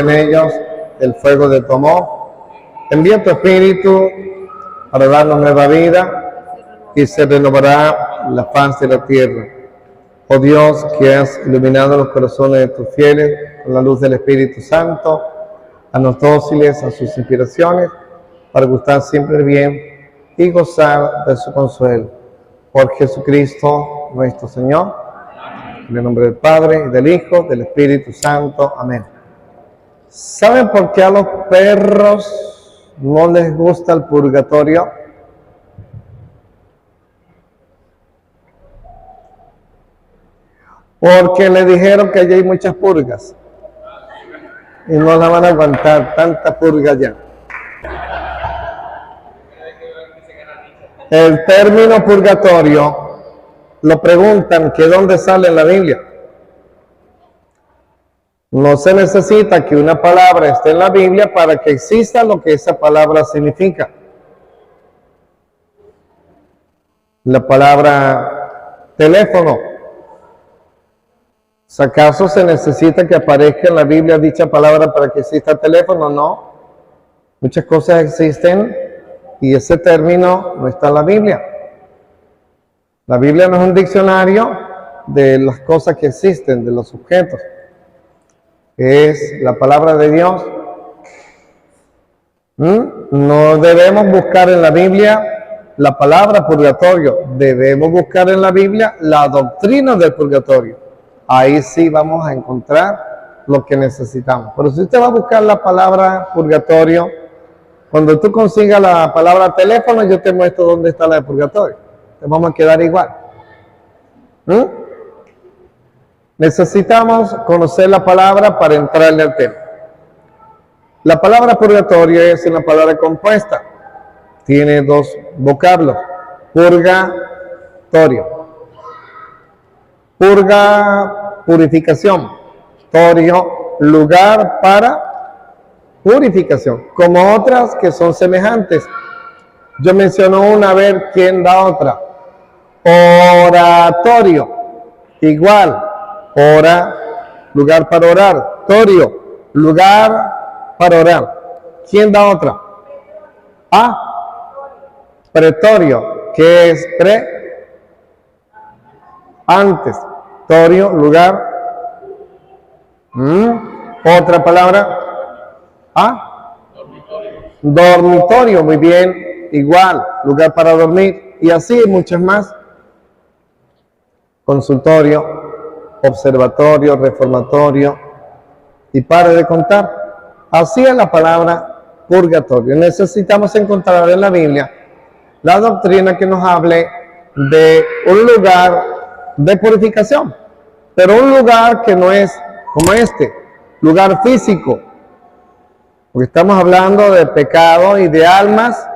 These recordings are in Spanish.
en ellos el fuego de tu amor. Envía tu Espíritu para darnos nueva vida y se renovará la faz de la tierra. Oh Dios, que has iluminado los corazones de tus fieles con la luz del Espíritu Santo, haznos dóciles a sus inspiraciones para gustar siempre el bien y gozar de su consuelo. Por Jesucristo nuestro Señor, en el nombre del Padre, y del Hijo, del Espíritu Santo. Amén. ¿Saben por qué a los perros no les gusta el purgatorio? Porque le dijeron que allí hay muchas purgas y no la van a aguantar, tanta purga ya. El término purgatorio lo preguntan que dónde sale en la Biblia. No se necesita que una palabra esté en la Biblia para que exista lo que esa palabra significa. La palabra teléfono. ¿Acaso se necesita que aparezca en la Biblia dicha palabra para que exista teléfono? No. Muchas cosas existen y ese término no está en la Biblia. La Biblia no es un diccionario de las cosas que existen, de los objetos. Es la palabra de Dios. No debemos buscar en la Biblia la palabra purgatorio. Debemos buscar en la Biblia la doctrina del purgatorio. Ahí sí vamos a encontrar lo que necesitamos. Pero si usted va a buscar la palabra purgatorio, cuando tú consigas la palabra teléfono, yo te muestro dónde está la de purgatorio. Te vamos a quedar igual. Necesitamos conocer la palabra para entrarle al tema. La palabra purgatorio es una palabra compuesta. Tiene dos vocablos. Purgatorio. Purga, purificación. Torio, lugar para purificación. Como otras que son semejantes. Yo menciono una, a ver quién da otra. Oratorio. Igual. Ora, lugar para orar. Torio, lugar para orar. ¿Quién da otra? Pretorio, que es antes. Torio, lugar. Otra palabra. Dormitorio, muy bien. Igual, lugar para dormir. Y así muchas más. Consultorio, observatorio, reformatorio, y para de contar. Así es la palabra purgatorio. Necesitamos encontrar en la Biblia la doctrina que nos hable de un lugar de purificación, pero un lugar que no es como este, lugar físico, porque estamos hablando de pecado y de almas,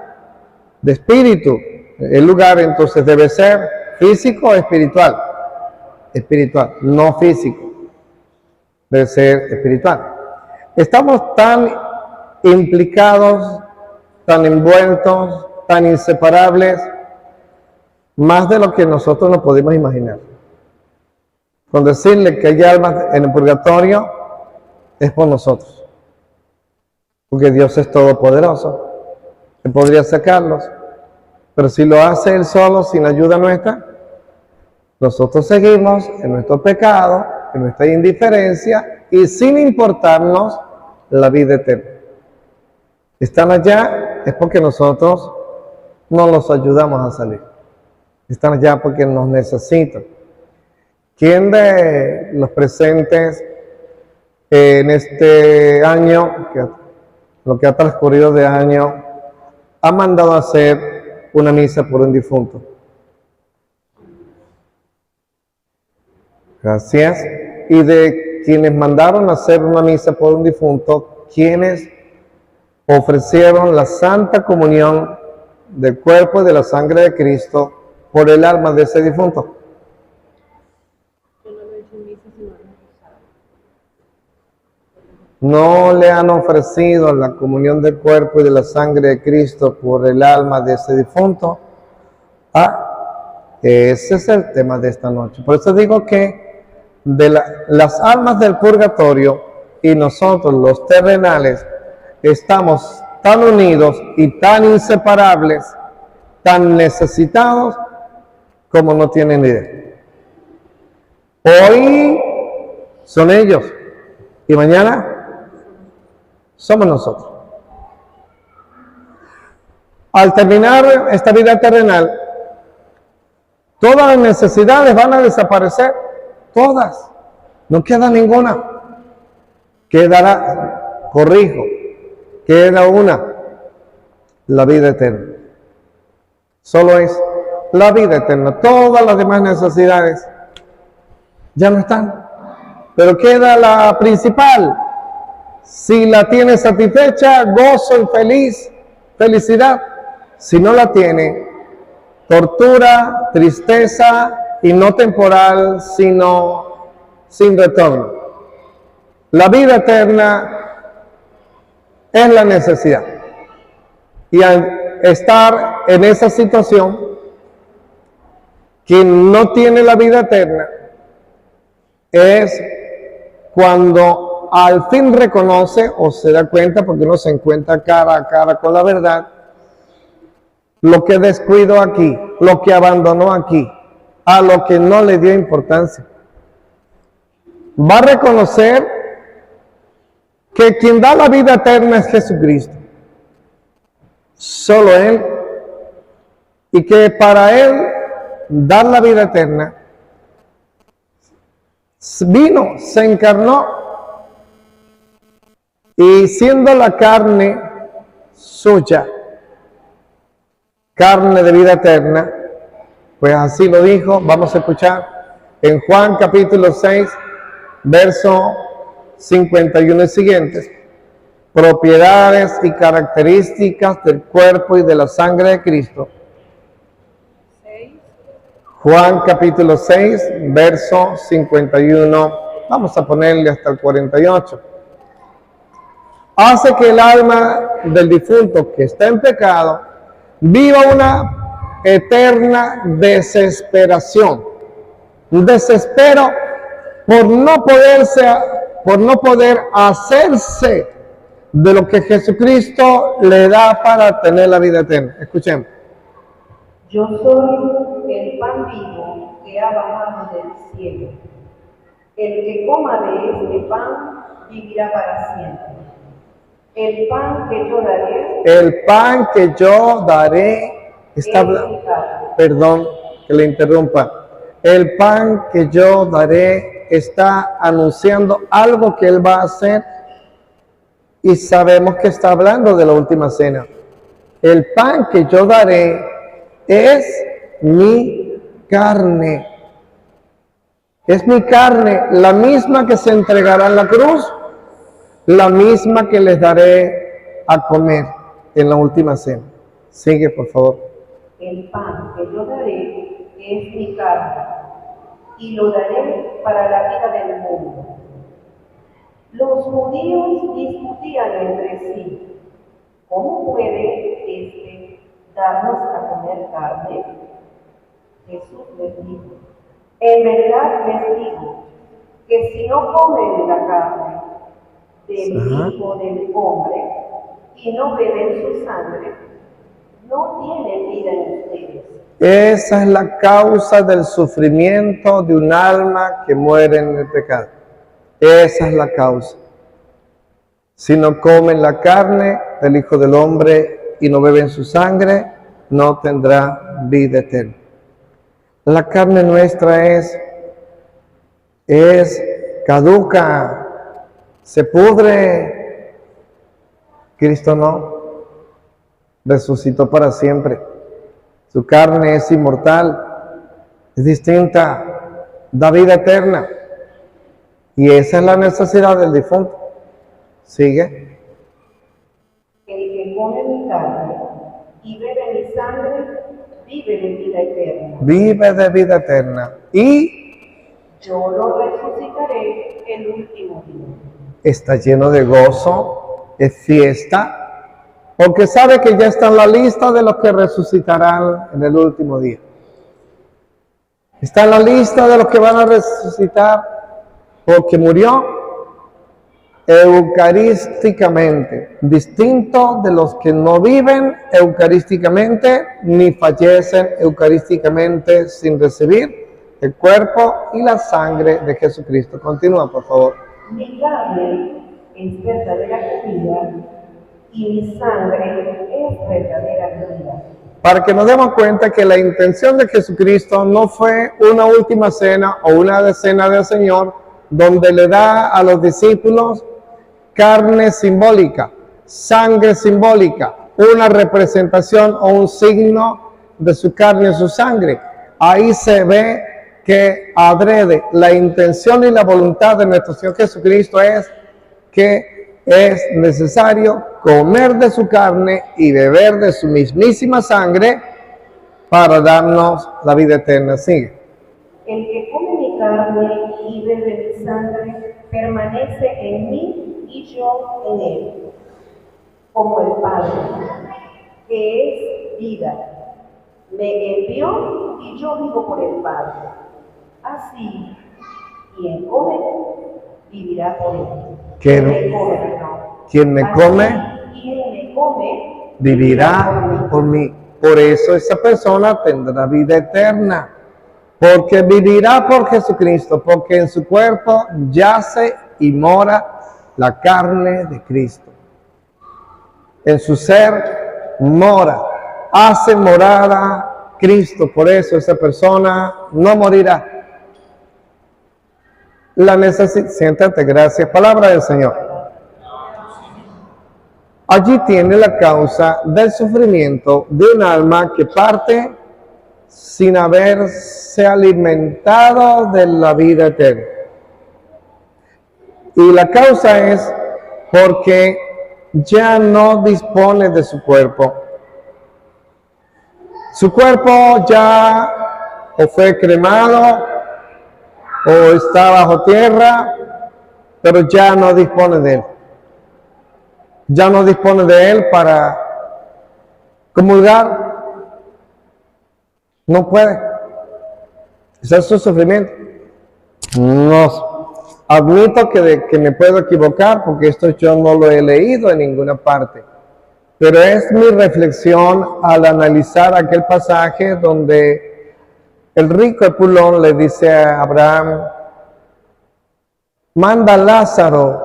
de espíritu. El lugar entonces debe ser físico o espiritual. Espiritual, no físico. Debe ser espiritual. Estamos tan implicados, tan envueltos, tan inseparables, más de lo que nosotros nos podemos imaginar. Con decirle que hay almas en el purgatorio, es por nosotros. Porque Dios es todopoderoso. Él podría sacarlos. Pero si lo hace Él solo, sin ayuda nuestra, nosotros seguimos en nuestro pecado, en nuestra indiferencia y sin importarnos la vida eterna. Están allá es porque nosotros no los ayudamos a salir. Están allá porque nos necesitan. ¿Quién de los presentes en este año, lo que ha transcurrido de año, ha mandado a hacer una misa por un difunto? Gracias. Y de quienes mandaron a hacer una misa por un difunto, quienes ofrecieron la santa comunión del cuerpo y de la sangre de Cristo por el alma de ese difunto. No le han ofrecido la comunión del cuerpo y de la sangre de Cristo por el alma de ese difunto. Ese es el tema de esta noche. Por eso digo que de las almas del purgatorio y nosotros los terrenales estamos tan unidos y tan inseparables, tan necesitados como no tienen idea. Hoy son ellos y mañana somos nosotros. Al terminar esta vida terrenal, todas las necesidades van a desaparecer, todas, no queda ninguna. Quedará, corrijo, queda una, la vida eterna. Solo es la vida eterna. Todas las demás necesidades ya no están. Pero queda la principal. Si la tiene satisfecha, gozo y felicidad. Si no la tiene, tortura, tristeza y no temporal, sino sin retorno. La vida eterna es la necesidad. Y al estar en esa situación, quien no tiene la vida eterna es cuando al fin reconoce o se da cuenta, porque uno se encuentra cara a cara con la verdad, lo que descuidó aquí, lo que abandonó aquí, a lo que no le dio importancia. Va a reconocer que quien da la vida eterna es Jesucristo. Solo Él. Y que para Él dar la vida eterna, vino, se encarnó, y siendo la carne suya, carne de vida eterna, pues así lo dijo. Vamos a escuchar en Juan capítulo 6, verso 51 y siguientes, propiedades y características del cuerpo y de la sangre de Cristo. Juan capítulo 6, verso 51, vamos a ponerle hasta el 48. Hace que el alma del difunto que está en pecado viva una eterna desesperación. Un desespero por no poder hacerse de lo que Jesucristo le da para tener la vida eterna. Escuchemos. Yo soy el pan vivo que ha bajado del cielo. El que coma de este pan vivirá para siempre. El pan que yo daré. El pan que yo daré. Perdón que le interrumpa. El pan que yo daré está anunciando algo que Él va a hacer, y sabemos que está hablando de la última cena. El pan que yo daré es mi carne. Es mi carne, la misma que se entregará en la cruz, la misma que les daré a comer en la última cena. Sigue, por favor. El pan que yo daré es mi carne, y lo daré para la vida del mundo. Los judíos discutían entre sí: ¿cómo puede darnos a comer carne? Jesús les dijo: en verdad les digo que si no comen la carne del Hijo del Hombre y no beben su sangre, no tienen vida en ustedes. Esa es la causa del sufrimiento de un alma que muere en el pecado. Esa es la causa. Si no comen la carne del Hijo del Hombre y no beben su sangre, no tendrá vida eterna. La carne nuestra es caduca, se pudre. Cristo no, resucitó para siempre. Su carne es inmortal, es distinta, da vida eterna. Y esa es la necesidad del difunto. Sigue. El que come mi carne y bebe mi sangre, vive de vida eterna. Vive de vida eterna. Y yo lo resucitaré el último día. Está lleno de gozo, de fiesta, porque sabe que ya está en la lista de los que resucitarán en el último día. Está en la lista de los que van a resucitar porque murió eucarísticamente, distinto de los que no viven eucarísticamente ni fallecen eucarísticamente sin recibir el cuerpo y la sangre de Jesucristo. Continúa, por favor. Mi carne es verdadera comida y mi sangre es verdadera bebida. Para que nos demos cuenta que la intención de Jesucristo no fue una última cena o una cena del Señor donde le da a los discípulos carne simbólica, sangre simbólica, una representación o un signo de su carne y su sangre. Ahí se ve que adrede la intención y la voluntad de nuestro Señor Jesucristo es que es necesario comer de su carne y beber de su mismísima sangre para darnos la vida eterna. Sigue. El que come mi carne y bebe mi sangre permanece en mí y yo en él, como el Padre, que es vida, me envió y yo vivo por el Padre. Así, quien come, vivirá por él. Quien me come, vivirá por mí. Por eso esa persona tendrá vida eterna, porque vivirá por Jesucristo, porque en su cuerpo yace y mora la carne de Cristo. En su ser mora, hace morada Cristo, por eso esa persona no morirá. Siéntate, gracias. Palabra del Señor. Allí tiene la causa del sufrimiento de un alma que parte sin haberse alimentado de la vida eterna. Y la causa es porque ya no dispone de su cuerpo. Su cuerpo ya o fue cremado o está bajo tierra, pero ya no dispone de él. Ya no dispone de él para comulgar. No puede. Ese es su sufrimiento. No. Admito que me puedo equivocar porque esto yo no lo he leído en ninguna parte. Pero es mi reflexión al analizar aquel pasaje donde el rico Epulón le dice a Abraham, manda a Lázaro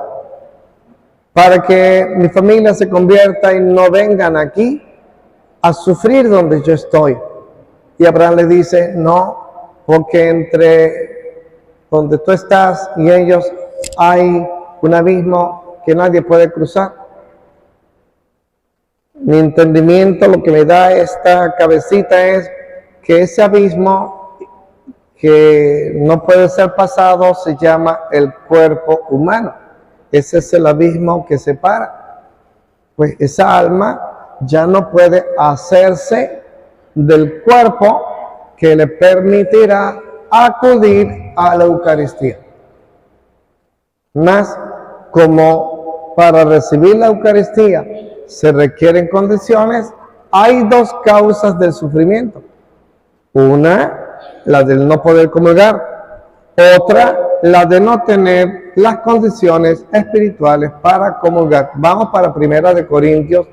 para que mi familia se convierta y no vengan aquí a sufrir donde yo estoy. Y Abraham le dice, no, porque entre donde tú estás y ellos hay un abismo que nadie puede cruzar. Mi entendimiento, lo que me da esta cabecita es que ese abismo que no puede ser pasado se llama el cuerpo humano. Ese es el abismo que separa. Pues esa alma ya no puede hacerse del cuerpo que le permitirá acudir a la Eucaristía. Más como para recibir la Eucaristía se requieren condiciones, hay dos causas del sufrimiento. Una, la del no poder comulgar. Otra, la de no tener las condiciones espirituales para comulgar. Vamos para 1 Corintios,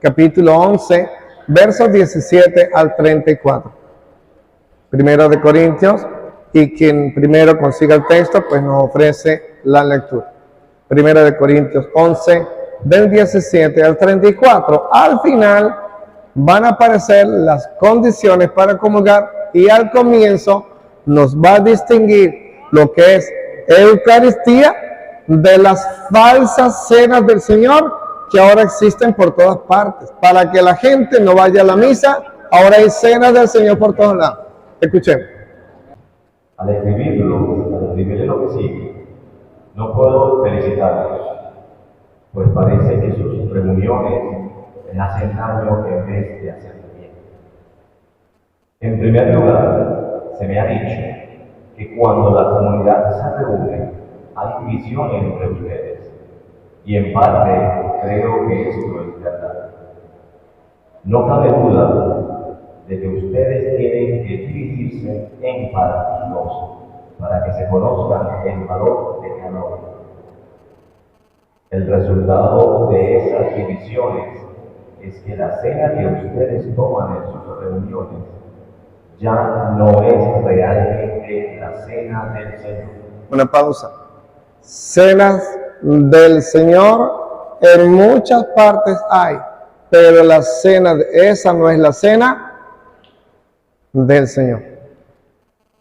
capítulo 11, versos 17 al 34. 1 Corintios, y quien primero consiga el texto, pues nos ofrece la lectura. 1 Corintios 11, del 17 al 34. Al final van a aparecer las condiciones para comulgar y al comienzo nos va a distinguir lo que es Eucaristía de las falsas cenas del Señor que ahora existen por todas partes. Para que la gente no vaya a la misa, ahora hay cenas del Señor por todos lados. Escuchemos. Al escribirle lo que sigue, no puedo felicitarlos, pues parece que sus reuniones les hacen daño en vez de hacerle bien. En primer lugar, se me ha dicho que cuando la comunidad se reúne, hay división entre ustedes, y en parte creo que esto es verdad. No cabe duda de que ustedes tienen que dividirse en partidos para que se conozcan el valor de cada uno. El resultado de esas divisiones es que la cena que ustedes toman en sus reuniones ya no es realmente la cena del Señor. Una pausa. Cenas del Señor en muchas partes hay, pero la cena, esa no es la cena del Señor.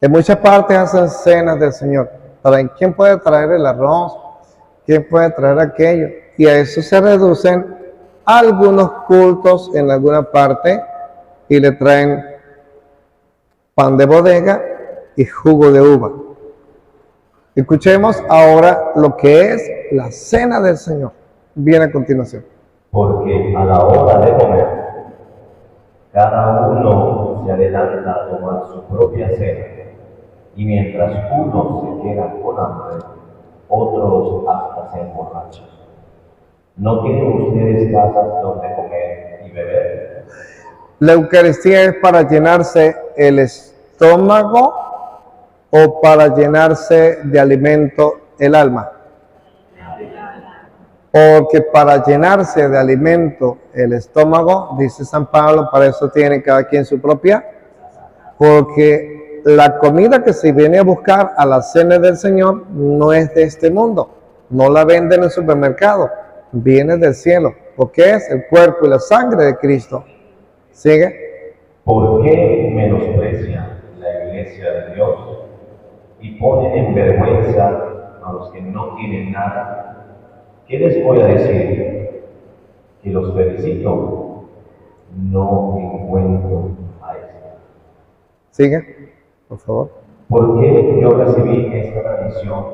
En muchas partes hacen cenas del Señor. ¿Quién puede traer el arroz? ¿Quién puede traer aquello? Y a eso se reducen algunos cultos en alguna parte y le traen pan de bodega y jugo de uva. Escuchemos ahora lo que es la cena del Señor. Viene a continuación. Porque a la hora de comer, cada uno se adelanta a tomar su propia cena, y mientras unos se quedan con hambre, otros hasta se emborrachan. ¿No tienen ustedes casas donde comer y beber? La Eucaristía es para llenarse el estómago o para llenarse de alimento el alma. Porque para llenarse de alimento el estómago, dice San Pablo, para eso tiene cada quien su propia, porque la comida que se viene a buscar a la cena del Señor no es de este mundo, no la venden en el supermercado, viene del cielo, porque es el cuerpo y la sangre de Cristo. ¿Sigue? ¿Por qué menosprecian la iglesia de Dios y ponen en vergüenza a los que no tienen nada? ¿Qué les voy a decir? Que los felicito, no encuentro a esto. ¿Sigue? Por favor. Porque yo recibí esta tradición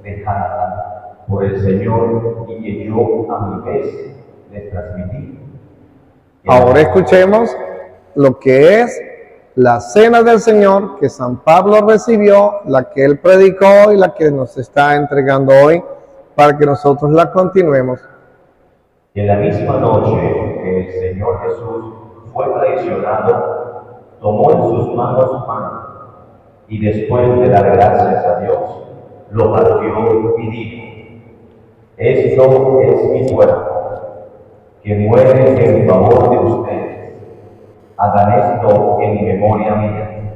dejada por el Señor y que yo a mi vez les transmití. Ahora escuchemos lo que es la cena del Señor que San Pablo recibió, la que él predicó y la que nos está entregando hoy para que nosotros la continuemos. En la misma noche que el Señor Jesús fue traicionado, tomó en sus manos pan y después de dar gracias a Dios, lo partió y dijo: esto es mi cuerpo, que muere en favor de ustedes. Hagan esto en memoria mía.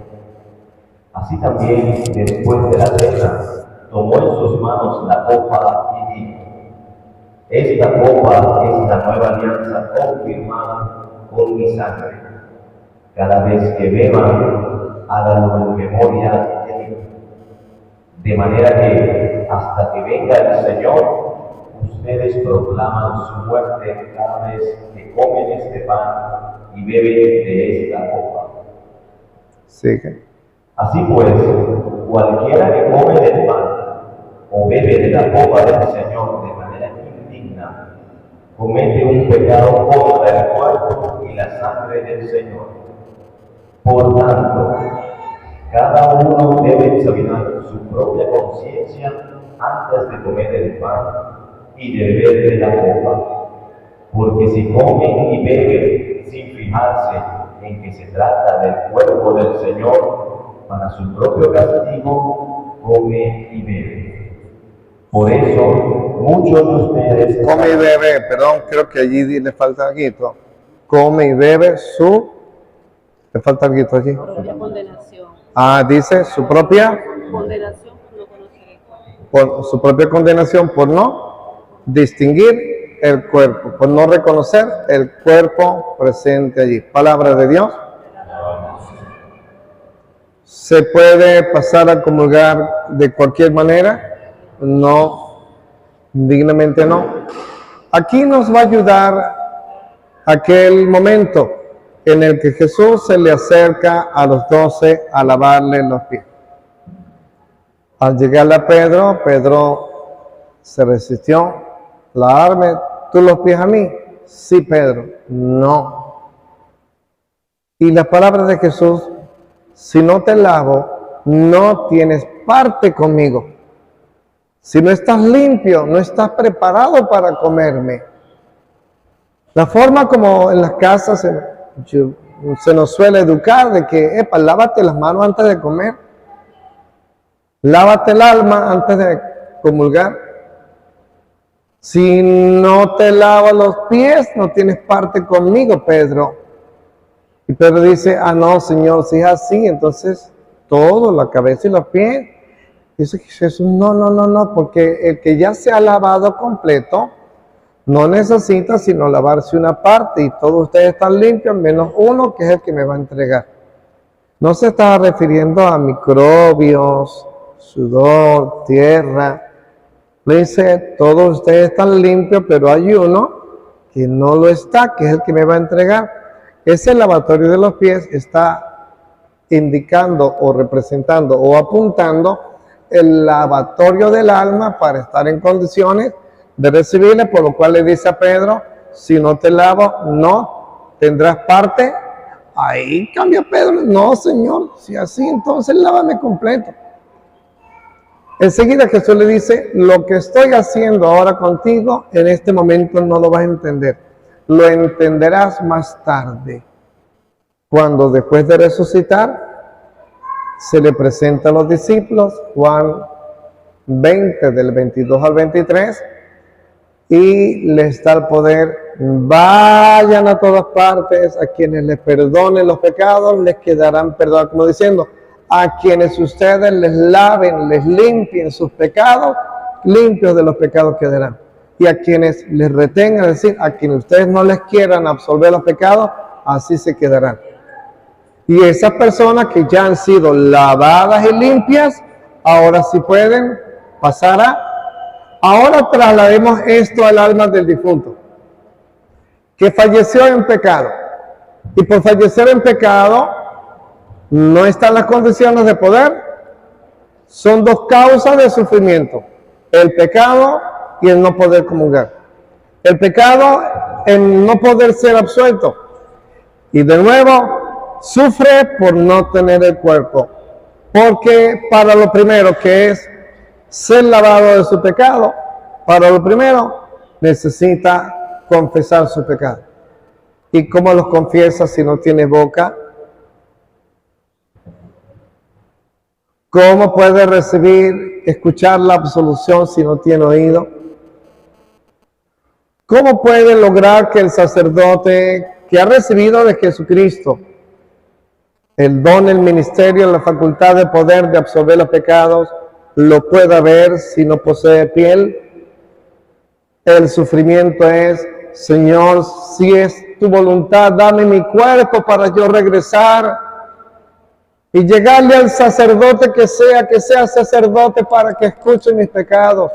Así también, después de la cena, tomó en sus manos la copa y dijo: esta copa es la nueva alianza confirmada con mi sangre. Cada vez que beban, háganlo en memoria de mí. De manera que hasta que venga el Señor, ustedes proclaman su muerte cada vez que comen este pan y beben de esta copa. Sigue. Así pues, cualquiera que come del pan o bebe de la copa del Señor de manera indigna, comete un pecado contra el cuerpo y la sangre del Señor. Por tanto, cada uno debe examinar su propia conciencia antes de comer el pan y de beber de la copa, porque si comen y beben sin fijarse en que se trata del cuerpo del Señor, para su propio castigo, come y bebe. Por eso, muchos de ustedes... Come y bebe, perdón, creo que allí le falta algo. Come y bebe su... ¿Le falta algo allí? Propia condenación. Ah, dice su propia... Condenación por no conocer el cuerpo. Por su propia condenación, por no distinguir el cuerpo, por no reconocer el cuerpo presente allí. Palabra de Dios. ¿Se puede pasar a comulgar de cualquier manera? No, dignamente no. Aquí nos va a ayudar aquel momento en el que Jesús se le acerca a los 12 a lavarle los pies. Al llegarle a Pedro, Pedro se resistió. ¿Lavarme tú los pies a mí? Sí, Pedro. No. Y las palabras de Jesús: si no te lavo, no tienes parte conmigo. Si no estás limpio, no estás preparado para comerme. La forma como en las casas se nos suele educar de que, lávate las manos antes de comer. Lávate el alma antes de comulgar. Si no te lavas los pies, no tienes parte conmigo, Pedro. Y Pedro dice, ah, no, Señor, si es así, entonces todo, la cabeza y los pies. Dice Jesús, no, porque el que ya se ha lavado completo, no necesita sino lavarse una parte, y todos ustedes están limpios, menos uno, que es el que me va a entregar. No se está refiriendo a microbios, sudor, tierra. Le dice, todos ustedes están limpios, pero hay uno que no lo está, que es el que me va a entregar. Ese lavatorio de los pies está indicando o representando o apuntando el lavatorio del alma para estar en condiciones de recibirle, por lo cual le dice a Pedro, si no te lavo, no tendrás parte. Ahí cambia Pedro, no, Señor, si así, entonces lávame completo. Enseguida Jesús le dice, lo que estoy haciendo ahora contigo, en este momento no lo vas a entender. Lo entenderás más tarde, cuando después de resucitar, se le presenta a los discípulos, Juan 20, del 22 al 23, y les da el poder, vayan a todas partes, a quienes les perdonen los pecados, les quedarán perdonados, como diciendo, a quienes ustedes les laven, les limpien sus pecados, limpios de los pecados quedarán. Y a quienes les retengan, es decir, a quienes ustedes no les quieran absolver los pecados, así se quedarán. Y esas personas que ya han sido lavadas y limpias, ahora sí pueden pasar a... Ahora traslademos esto al alma del difunto, que falleció en pecado. Y por fallecer en pecado, no están las condiciones de poder. Son dos causas de sufrimiento: el pecado y el no poder comulgar. El pecado, el no poder ser absuelto. Y de nuevo, sufre por no tener el cuerpo. Porque para lo primero, que es ser lavado de su pecado, para lo primero necesita confesar su pecado. ¿Y cómo los confiesa si no tiene boca? ¿Cómo puede recibir, escuchar la absolución si no tiene oído? ¿Cómo puede lograr que el sacerdote que ha recibido de Jesucristo el don, el ministerio, la facultad de poder de absolver los pecados, lo pueda ver si no posee piel? El sufrimiento es, Señor, si es tu voluntad, dame mi cuerpo para yo regresar y llegarle al sacerdote que sea sacerdote para que escuche mis pecados.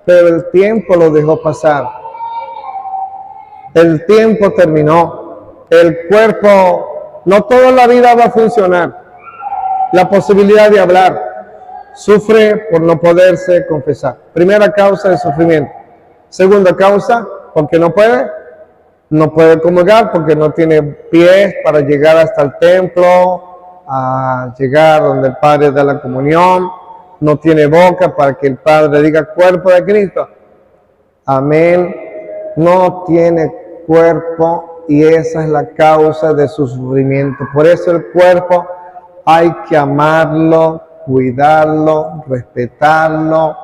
Pero el tiempo lo dejó pasar. El tiempo terminó. El cuerpo, no toda la vida va a funcionar. La posibilidad de hablar. Sufre por no poderse confesar. Primera causa de sufrimiento. Segunda causa, porque no puede comulgar, porque no tiene pies para llegar hasta el templo, a llegar donde el Padre da la comunión, no tiene boca para que el Padre diga cuerpo de Cristo. Amén. No tiene cuerpo y esa es la causa de su sufrimiento. Por eso el cuerpo hay que amarlo, cuidarlo, respetarlo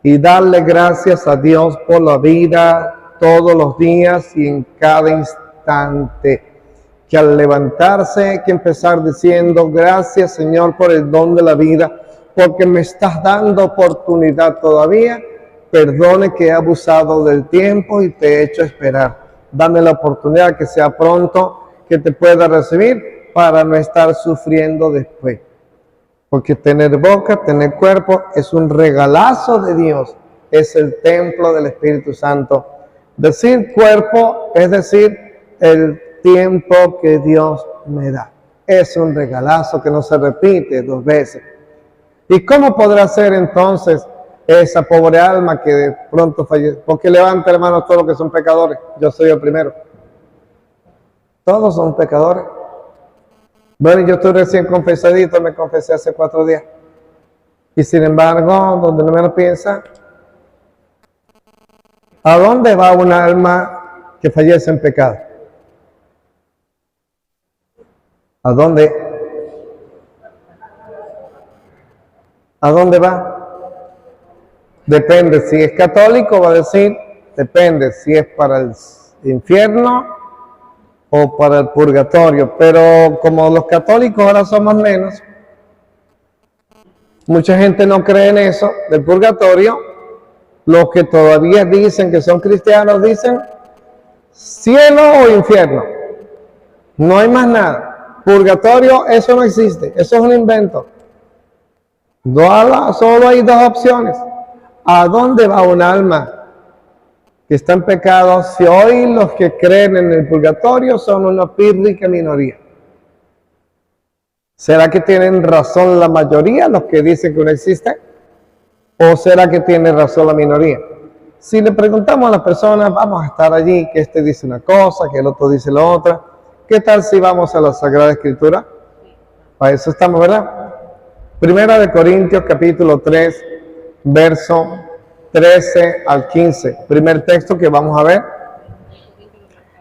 y darle gracias a Dios por la vida todos los días y en cada instante. Que al levantarse hay que empezar diciendo, gracias Señor por el don de la vida, porque me estás dando oportunidad todavía. Perdone que he abusado del tiempo y te he hecho esperar. Dame la oportunidad que sea pronto, que te pueda recibir para no estar sufriendo después. Porque tener boca, tener cuerpo es un regalazo de Dios, es el templo del Espíritu Santo. Decir cuerpo es decir el tiempo que Dios me da. Es un regalazo que no se repite dos veces. ¿Y cómo podrá ser entonces esa pobre alma que de pronto fallece? Porque levanta, hermanos, todos los que son pecadores. Yo soy el primero. Todos son pecadores. Bueno, yo estoy recién confesadito, me confesé hace 4 días. Y sin embargo, donde no me lo piensa, ¿a dónde va un alma que fallece en pecado? ¿A dónde? ¿A dónde va? Depende, si es católico va a decir depende si es para el infierno o para el purgatorio, pero como los católicos ahora somos menos, mucha gente no cree en eso del purgatorio. Los que todavía dicen que son cristianos dicen cielo o infierno, no hay más nada. Purgatorio, eso no existe, eso es un invento. Solo hay dos opciones. ¿A dónde va un alma que está en pecado si hoy los que creen en el purgatorio son una pírrica minoría? ¿Será que tienen razón la mayoría, los que dicen que no existe? ¿O será que tiene razón la minoría? Si le preguntamos a las personas, vamos a estar allí, que este dice una cosa, que el otro dice la otra, ¿qué tal si vamos a la Sagrada Escritura? Para eso estamos, ¿verdad? Primera de Corintios capítulo 3, verso 13 al 15. Primer texto que vamos a ver.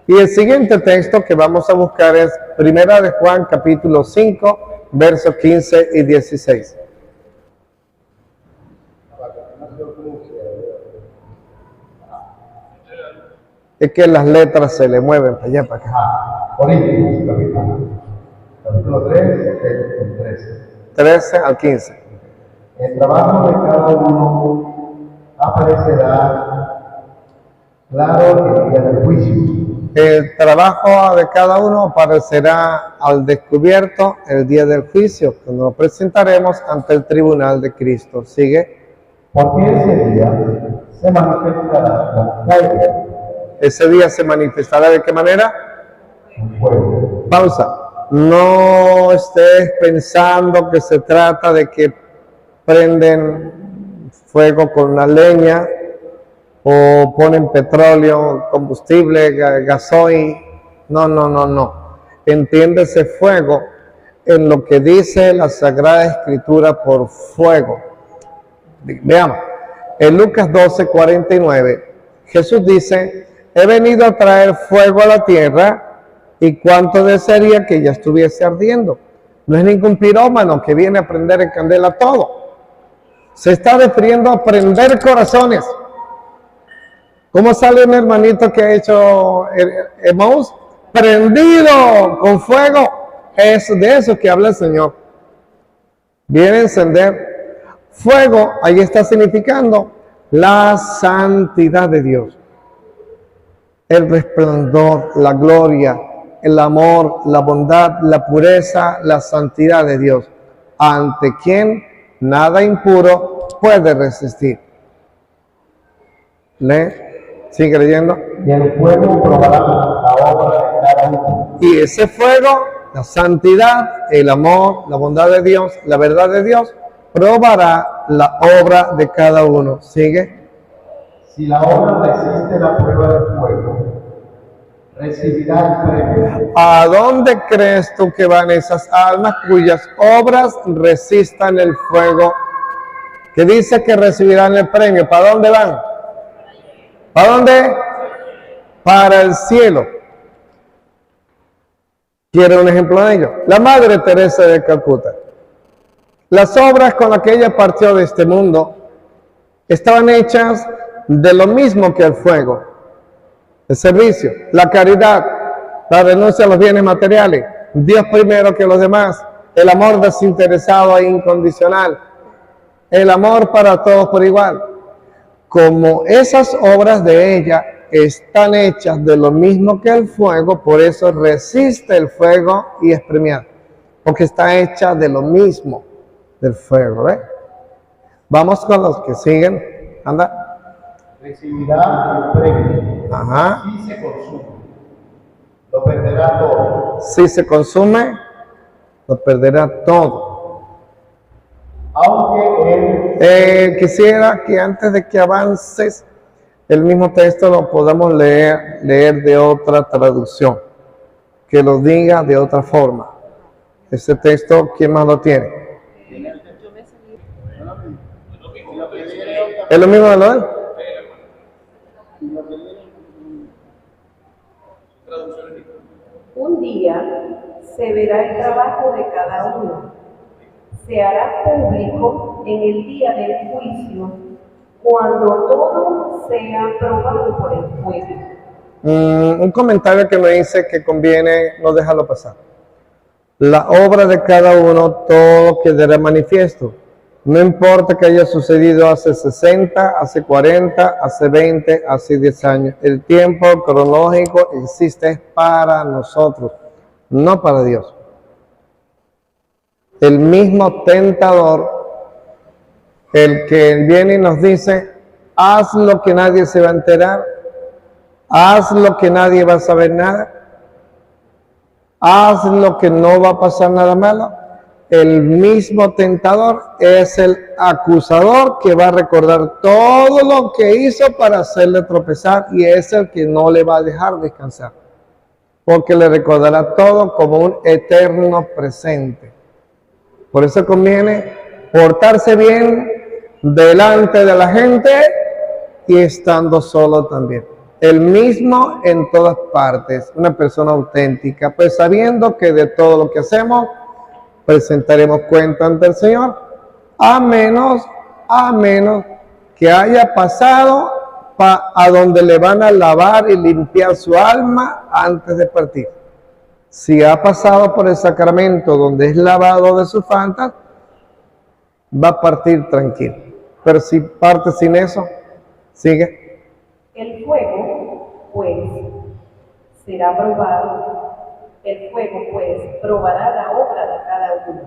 Y el siguiente texto que vamos a buscar es Primera de Juan capítulo 5, versos 15 y 16. Es que las letras se le mueven para allá, para acá. Corintios, capítulo 3, 13. 13 al 15. El trabajo de cada uno aparecerá claro en el día del juicio. El trabajo de cada uno aparecerá al descubierto el día del juicio, cuando nos presentaremos ante el tribunal de Cristo. ¿Sigue? Porque ese día se manifestará con fuego. Ese día se manifestará ¿de qué manera? Con fuego. Pausa. No estés pensando que se trata de que prenden fuego con una leña o ponen petróleo, combustible, gasoil. No. Entiéndese fuego en lo que dice la Sagrada Escritura por fuego. Veamos, en Lucas 12, 49, Jesús dice, he venido a traer fuego a la tierra y cuánto desearía que ya estuviese ardiendo. No es ningún pirómano que viene a prender en candela todo. Se está refiriendo a prender corazones. ¿Cómo sale un hermanito que ha hecho Emaús? Prendido con fuego. Es de eso que habla el Señor. Viene a encender fuego. Ahí está significando la santidad de Dios. El resplandor, la gloria, el amor, la bondad, la pureza, la santidad de Dios, ante quien nada impuro puede resistir. ¿Lee? ¿Sigue leyendo? Y el fuego probará la obra de cada uno. Y ese fuego, la santidad, el amor, la bondad de Dios, la verdad de Dios, probará la obra de cada uno. ¿Sigue? Si la obra resiste la prueba del fuego, recibirá el premio. ¿A dónde crees tú que van esas almas cuyas obras resistan el fuego? Que dice que recibirán el premio. ¿Para dónde van? ¿Para dónde? Para el cielo. ¿Quiere un ejemplo de ello? La Madre Teresa de Calcuta. Las obras con las que ella partió de este mundo estaban hechas de lo mismo que el fuego. El servicio, la caridad, la renuncia a los bienes materiales, Dios primero que los demás, el amor desinteresado e incondicional, el amor para todos por igual. Como esas obras de ella están hechas de lo mismo que el fuego, por eso resiste el fuego y es premiada, porque está hecha de lo mismo del fuego. ¿Eh? Vamos con los que siguen. Anda. Recibirá el premio. Ajá. Si se consume, lo perderá todo. Si se consume, lo perderá todo. Aunque él Quisiera que antes de que avances el mismo texto lo podamos leer de otra traducción, que lo diga de otra forma. Ese texto, ¿quién más lo tiene? ¿Es lo mismo de lo de él? Un día se verá el trabajo de cada uno. Se hará público en el día del juicio, cuando todo sea probado por el fuego. Un comentario que me dice que conviene no dejarlo pasar. La obra de cada uno, todo quedará manifiesto. No importa que haya sucedido hace 60, hace 40, hace 20, hace 10 años. El tiempo cronológico existe para nosotros, no para Dios. El mismo tentador, el que viene y nos dice, haz lo que nadie se va a enterar, haz lo que nadie va a saber nada, haz lo que no va a pasar nada malo. El mismo tentador es el acusador que va a recordar todo lo que hizo para hacerle tropezar y es el que no le va a dejar descansar, porque le recordará todo como un eterno presente. Por eso conviene portarse bien delante de la gente y estando solo también. El mismo en todas partes, una persona auténtica, pues sabiendo que de todo lo que hacemos presentaremos cuenta ante el Señor, a menos que haya pasado a donde le van a lavar y limpiar su alma antes de partir. Si ha pasado por el sacramento donde es lavado de sus faltas, va a partir tranquilo. Pero si parte sin eso, sigue. El fuego, pues, será probado. El fuego, pues, probará la obra de cada uno.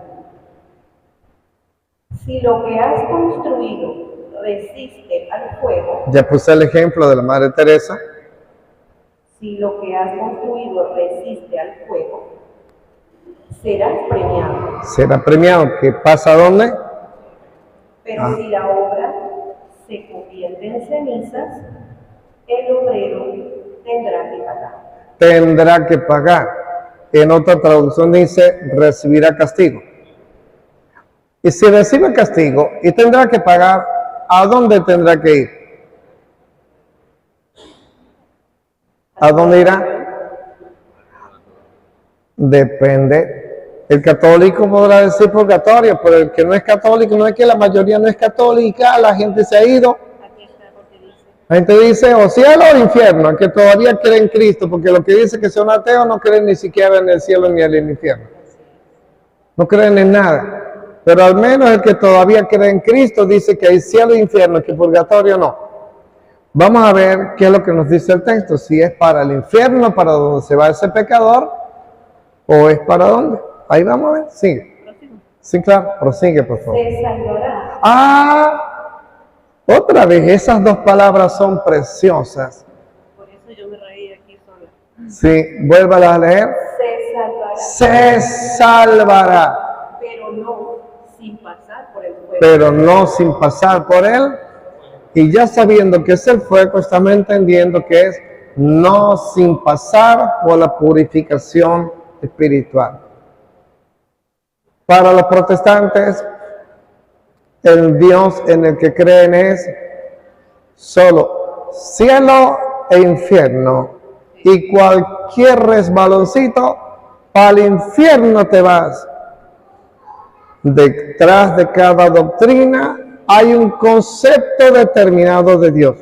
Si lo que has construido resiste al fuego, Ya puse el ejemplo de la Madre Teresa. si lo que has construido resiste al fuego, serás premiado. Será premiado. ¿Qué pasa dónde? Pero si la obra se convierte en cenizas, el obrero tendrá que pagar. Tendrá que pagar. En otra traducción dice, recibirá castigo. Y si recibe castigo y tendrá que pagar, ¿a dónde tendrá que ir? ¿A dónde irá? Depende. El católico podrá decir purgatorio, pero el que no es católico, no es que la mayoría no es católica, la gente se ha ido. Aquí está porque dice, La gente dice o cielo o infierno, el que todavía cree en Cristo, porque lo que dice que son ateos no creen ni siquiera en el cielo ni en el infierno. No creen en nada. Pero al menos el que todavía cree en Cristo dice que hay cielo e infierno, que purgatorio no. Vamos a ver qué es lo que nos dice el texto, si es para el infierno, para donde se va ese pecador, o es para dónde. Ahí vamos a ver, sigue. próximo. Sí, claro, prosigue, por favor. Se salvará. Otra vez, esas dos palabras son preciosas. Por eso yo me reí aquí sola. Sí, vuélvalas a leer. Se salvará, Se salvará, pero no sin pasar por el fuego. pero no sin pasar por él. Y ya sabiendo que es el fuego, estamos entendiendo que es no sin pasar por la purificación espiritual. Para los protestantes, el Dios en el que creen es solo cielo e infierno. Y cualquier resbaloncito, al infierno te vas. Detrás de cada doctrina hay un concepto determinado de Dios.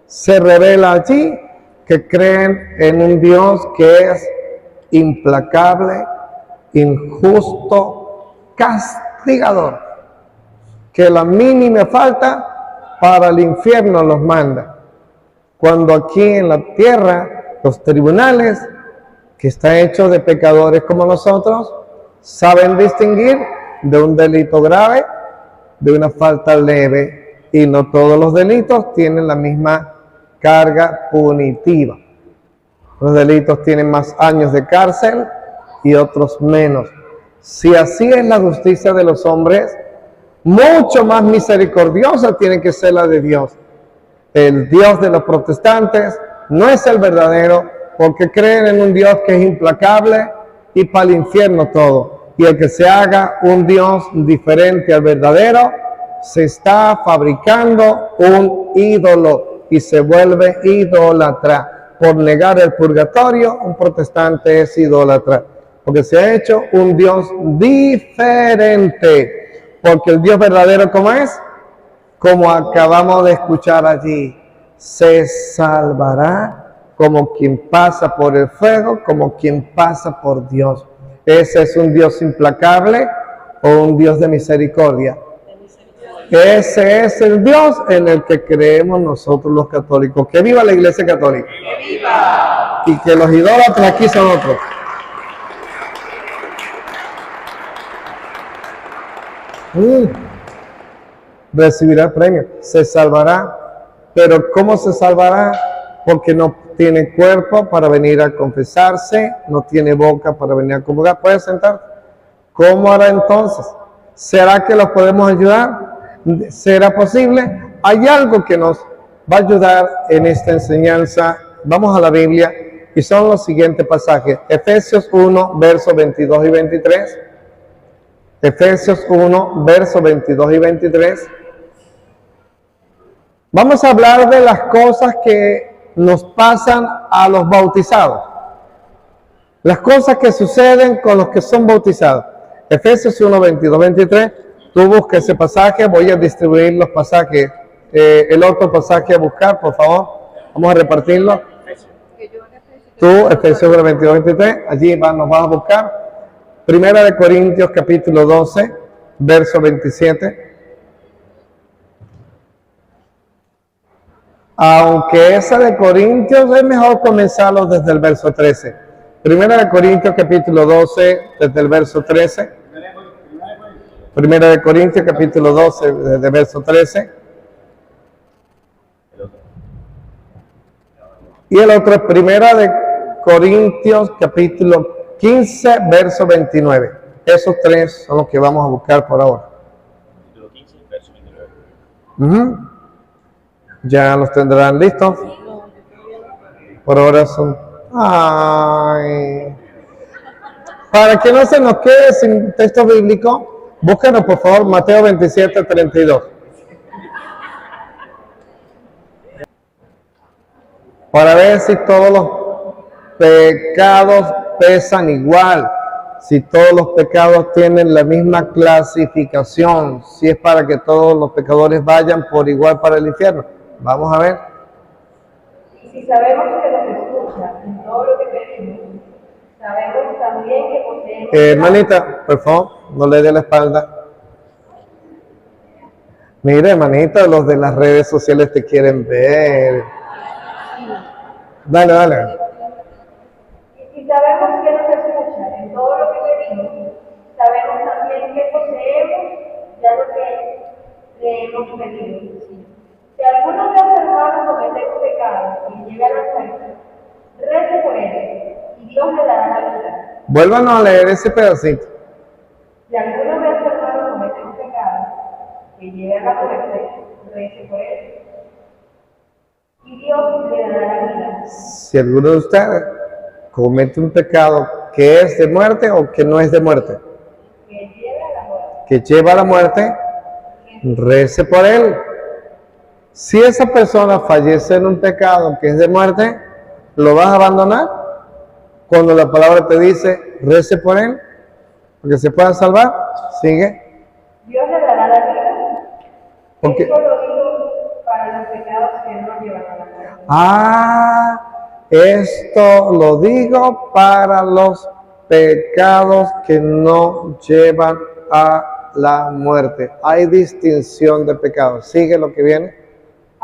Se revela allí que creen en un Dios que es implacable, injusto, castigador, que la mínima falta para el infierno los manda. Cuando aquí en la tierra los tribunales, que están hechos de pecadores como nosotros, saben distinguir de un delito grave de una falta leve, y no todos los delitos tienen la misma carga punitiva. Los delitos tienen más años de cárcel y otros menos. Si así es la justicia de los hombres, mucho más misericordiosa tiene que ser la de Dios. El Dios de los protestantes no es el verdadero, porque creen en un Dios que es implacable y para el infierno todo. Y el que se haga un Dios diferente al verdadero, se está fabricando un ídolo y se vuelve idólatra. Por negar el purgatorio, un protestante es idólatra, porque se ha hecho un Dios diferente. Porque el Dios verdadero, ¿cómo es? Como acabamos de escuchar allí, se salvará como quien pasa por el fuego, como quien pasa por Dios. ¿Ese es un Dios implacable o un Dios de misericordia? Ese es el Dios en el que creemos nosotros los católicos. ¡Que viva la Iglesia Católica! ¡Que viva! Y que los idólatras aquí son otros. Recibirá el premio, se salvará. Pero ¿cómo se salvará? Porque no tiene cuerpo para venir a confesarse, no tiene boca para venir a comulgar. ¿Puede sentar? ¿Cómo hará entonces? ¿Será que los podemos ayudar? ¿Será posible? Hay algo que nos va a ayudar en esta enseñanza. Vamos a la Biblia y son los siguientes pasajes. Efesios 1, versos 22 y 23. Efesios 1, versos 22 y 23. Vamos a hablar de las cosas que nos pasan a los bautizados. Las cosas que suceden con los que son bautizados. Efesios 1, 22, 23. Tú busca ese pasaje, voy a distribuir los pasajes. El otro pasaje a buscar, por favor. Vamos a repartirlo. Tú, Efesios 1, 22, 23. Allí nos vas a buscar. Primera de Corintios, capítulo 12, verso 27. Aunque esa de Corintios es mejor comenzarlo desde el verso 13. Primera de Corintios, capítulo 12, desde el verso 13. Primera de Corintios, capítulo 12, desde el verso 13. Y el otro es Primera de Corintios, capítulo 15, verso 29. Esos tres son los que vamos a buscar por ahora. Capítulo 15, verso 29. Ya los tendrán listos. Por ahora son... Ay. Para que no se nos quede sin texto bíblico, búsquenos por favor Mateo 27, 32. Para ver si todos los pecados pesan igual, si todos los pecados tienen la misma clasificación, si es para que todos los pecadores vayan por igual para el infierno. Vamos a ver. Y si sabemos que nos escucha en todo lo que pedimos, sabemos también que poseemos... Hermanita, por favor, no le dé la espalda. Mire, hermanita, los de las redes sociales te quieren ver. Dale, dale. Y sabemos que nos escucha en todo lo que pedimos, sabemos también que poseemos ya lo que le hemos pedido. Si alguno de los hermanos comete un pecado y llega a la muerte, rece por él y Dios le dará la vida. Vuélvanos a leer ese pedacito. Si alguno de los hermanos comete un pecado y llega a la muerte, rece por él y Dios le dará la vida. Si alguno de ustedes comete un pecado que es de muerte o que no es de muerte, que lleva a la muerte, rece por él. Si esa persona fallece en un pecado que es de muerte, ¿lo vas a abandonar? Cuando la palabra te dice, rece por él, porque se pueda salvar, sigue. Dios le dará la vida. Porque... Esto lo digo para los pecados que no llevan a la muerte. Esto lo digo para los pecados que no llevan a la muerte. Hay distinción de pecados. Sigue lo que viene.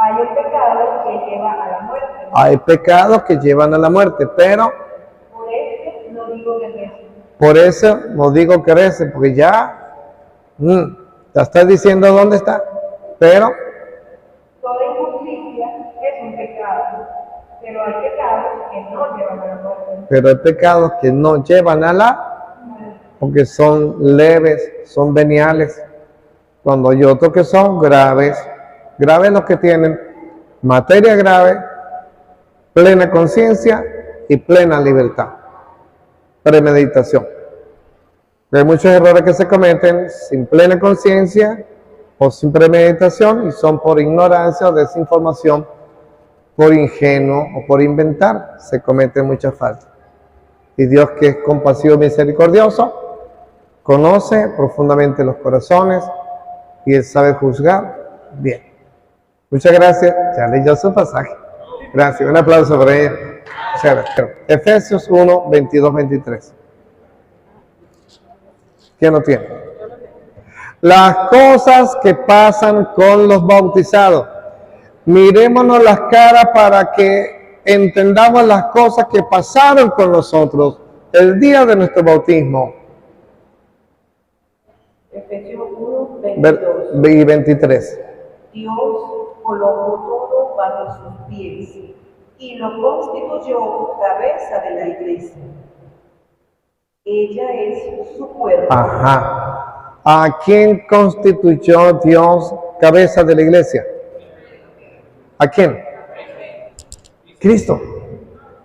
Hay un pecado que lleva a la muerte. Hay pecados que llevan a la muerte, pero por eso no digo que recen. Por eso no digo que recen, porque ya te estás diciendo dónde está. Pero toda injusticia es un pecado, pero hay pecados que no llevan a la muerte. Pero hay pecados que no llevan a la muerte, porque son leves, son veniales. Cuando hay otros que son graves. Graves los que tienen materia grave, plena conciencia y plena libertad. Premeditación. Hay muchos errores que se cometen sin plena conciencia o sin premeditación y son por ignorancia o desinformación, por ingenuo o por inventar. Se cometen muchas faltas. Y Dios, que es compasivo y misericordioso, conoce profundamente los corazones y Él sabe juzgar bien. Muchas gracias. Ya leyó su pasaje. Gracias. Un aplauso para ella. Muchas gracias. Efesios 1, 22, 23. ¿Quién lo tiene? Las cosas que pasan con los bautizados. Mirémonos las caras para que entendamos las cosas que pasaron con nosotros el día de nuestro bautismo. Efesios 1, 22. Y 23. Dios colocó todo bajo sus pies y lo constituyó cabeza de la iglesia. Ella es su cuerpo. Ajá. ¿A quién constituyó Dios cabeza de la iglesia? ¿A quién? Cristo.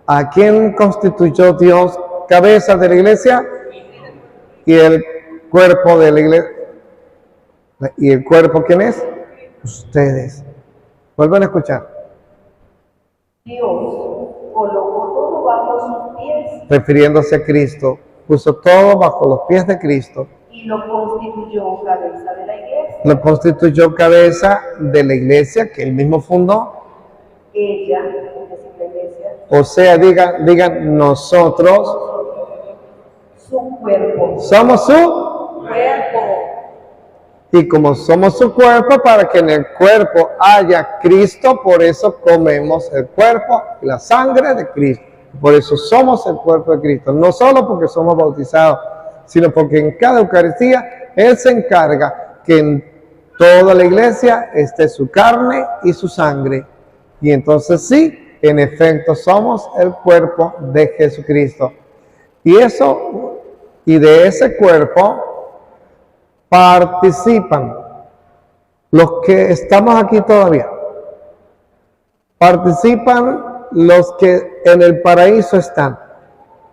¿A quién constituyó Dios cabeza de la iglesia? Y el cuerpo de la iglesia. ¿Y el cuerpo quién es? Ustedes. Vuelvan a escuchar. Dios colocó todo bajo sus pies Refiriéndose a Cristo, puso todo bajo los pies de Cristo. y lo constituyó cabeza de la iglesia. Lo constituyó cabeza de la iglesia que él mismo fundó. Ella, es decir, la iglesia, O sea, digan nosotros su cuerpo. somos su, Cuerpo. y como somos su cuerpo, para que en el cuerpo haya Cristo, por eso comemos el cuerpo y la sangre de Cristo. Por eso somos el cuerpo de Cristo, no solo porque somos bautizados, sino porque en cada Eucaristía Él se encarga que en toda la iglesia esté su carne y su sangre. Y entonces sí, en efecto somos el cuerpo de Jesucristo. Y de ese cuerpo participan los que estamos aquí todavía. Participan los que en el paraíso están.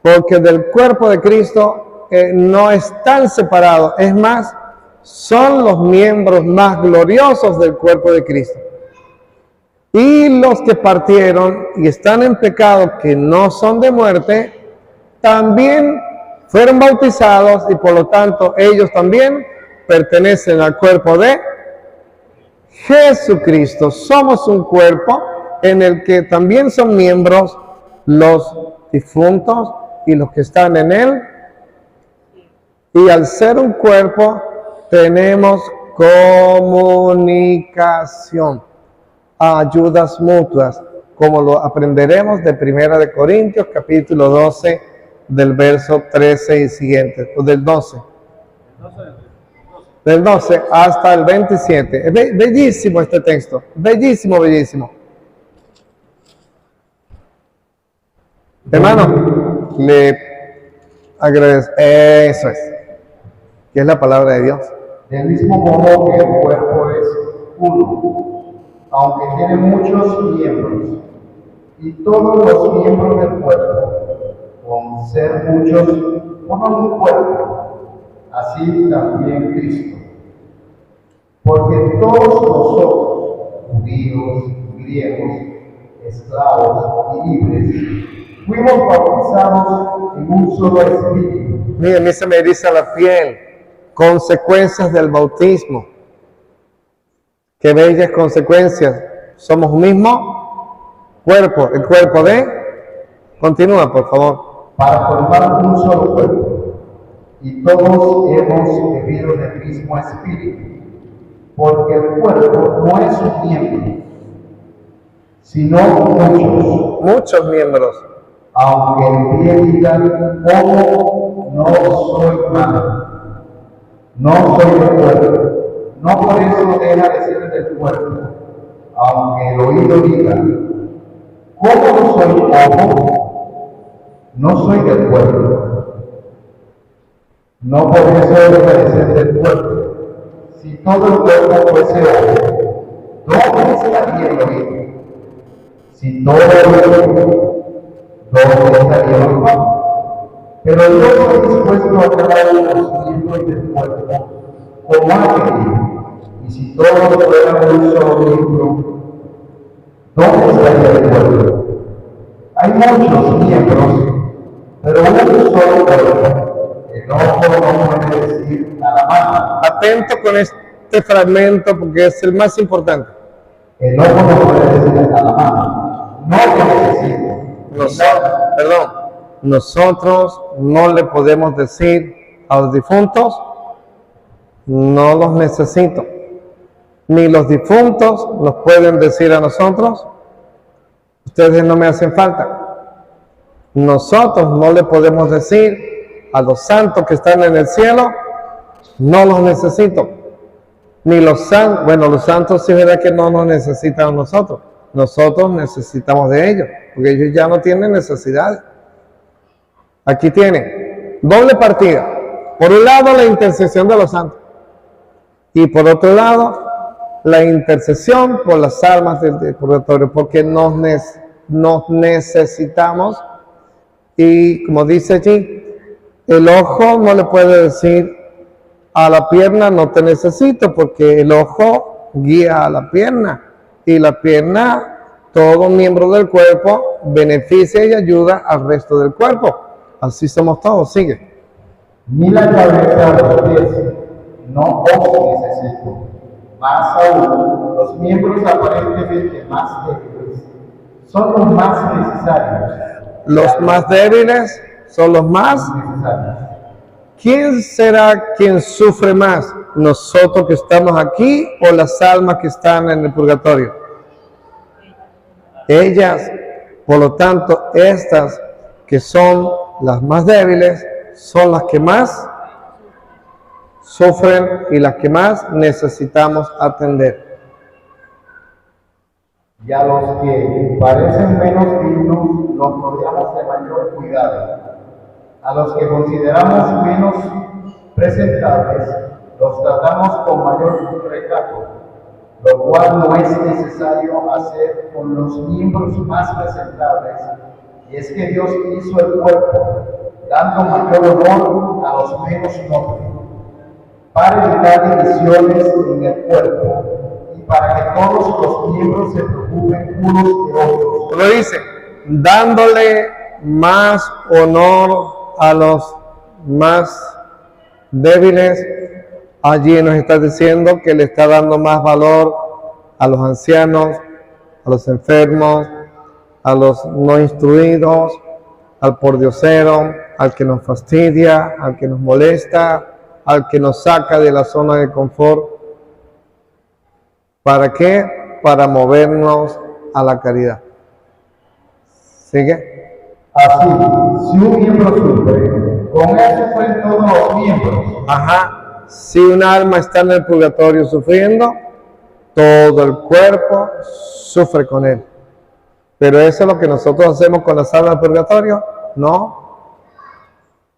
Porque del cuerpo de Cristo no están separados. Es más, son los miembros más gloriosos del cuerpo de Cristo. Y los que partieron y están en pecado, que no son de muerte, también fueron bautizados y por lo tanto ellos también pertenecen al cuerpo de Jesucristo. Somos un cuerpo en el que también son miembros los difuntos y los que están en él. Y al ser un cuerpo tenemos comunicación, ayudas mutuas, como lo aprenderemos de 1 de Corintios capítulo 12 del verso 13 y siguientes, o del 12. Del 12 hasta el 27. Es bellísimo este texto, bellísimo, bellísimo. Hermano, le agradezco. Eso es. ¿Qué es la palabra de Dios? Del mismo modo que el cuerpo es uno, aunque tiene muchos miembros, y todos los miembros del cuerpo, con ser muchos, forman un cuerpo, así también Cristo. Porque todos nosotros, judíos, griegos, esclavos y libres, fuimos bautizados en un solo espíritu. Mira, a mí se me eriza la piel. Consecuencias del bautismo. Qué bellas consecuencias. Somos un mismo cuerpo. El cuerpo de... Continúa, por favor. Para formar un solo cuerpo, y todos hemos bebido del mismo espíritu, porque el cuerpo no es un miembro, sino muchos. Muchos miembros. Aunque el pie diga, ¿cómo no soy mano? No soy del cuerpo, no por eso deja de ser del cuerpo. Aunque el oído diga, ¿cómo no soy ojo? No soy del cuerpo. No por eso deja de ser del cuerpo. Si todo el cuerpo fuese ojo, ¿dónde estaría el oído? Si todo el oído, ¿dónde estaría el ojo? Pero Dios ha dispuesto a cada uno de los miembros del cuerpo como ha querido. Y si todos fueran un solo miembro, ¿dónde estaría el cuerpo? Hay muchos miembros, pero un solo cuerpo. El ojo no puede decir a la mano. Atento con este fragmento porque es el más importante. El ojo no puede decir a la mano, no lo necesito. Nosotros no le podemos decir a los difuntos, no los necesito. Ni los difuntos nos pueden decir a nosotros, ustedes no me hacen falta. Nosotros no le podemos decir a los santos que están en el cielo, no los necesito. Ni los santos, bueno, los santos sí es verdad que no nos necesitan a nosotros. Nosotros necesitamos de ellos, porque ellos ya no tienen necesidades. Aquí tienen doble partida. Por un lado, la intercesión de los santos. Y por otro lado, la intercesión por las almas del purgatorio, porque nos necesitamos. Y como dice allí, el ojo no le puede decir a la pierna no te necesito, porque el ojo guía a la pierna y la pierna, todo miembro del cuerpo, beneficia y ayuda al resto del cuerpo. Así somos todos. Sigue. Ni la cabeza de los pies, no os necesito. Más aún, los miembros aparentemente más débiles son los más necesarios. Los más débiles son los más necesarios. ¿Quién será quien sufre más? ¿Nosotros que estamos aquí o las almas que están en el purgatorio? Ellas, por lo tanto, estas que son las más débiles, son las que más sufren y las que más necesitamos atender. Y a los que parecen menos dignos, los rodeamos de mayor cuidado. A los que consideramos menos presentables, los tratamos con mayor recato, lo cual no es necesario hacer con los miembros más presentables. Y es que Dios hizo el cuerpo, dando mayor honor a los menos nobles, para evitar divisiones en el cuerpo y para que todos los miembros se preocupen unos de otros. Lo dice, dándole más honor a los más débiles. Allí nos está diciendo que le está dando más valor a los ancianos, a los enfermos, a los no instruidos, al pordiosero, al que nos fastidia, al que nos molesta, al que nos saca de la zona de confort. ¿Para qué? Para movernos a la caridad. ¿Sigue? Así, si un miembro sufre, con él sufren todos los miembros. Ajá. Si un alma está en el purgatorio sufriendo, todo el cuerpo sufre con él. Pero eso es lo que nosotros hacemos con las almas del purgatorio. No.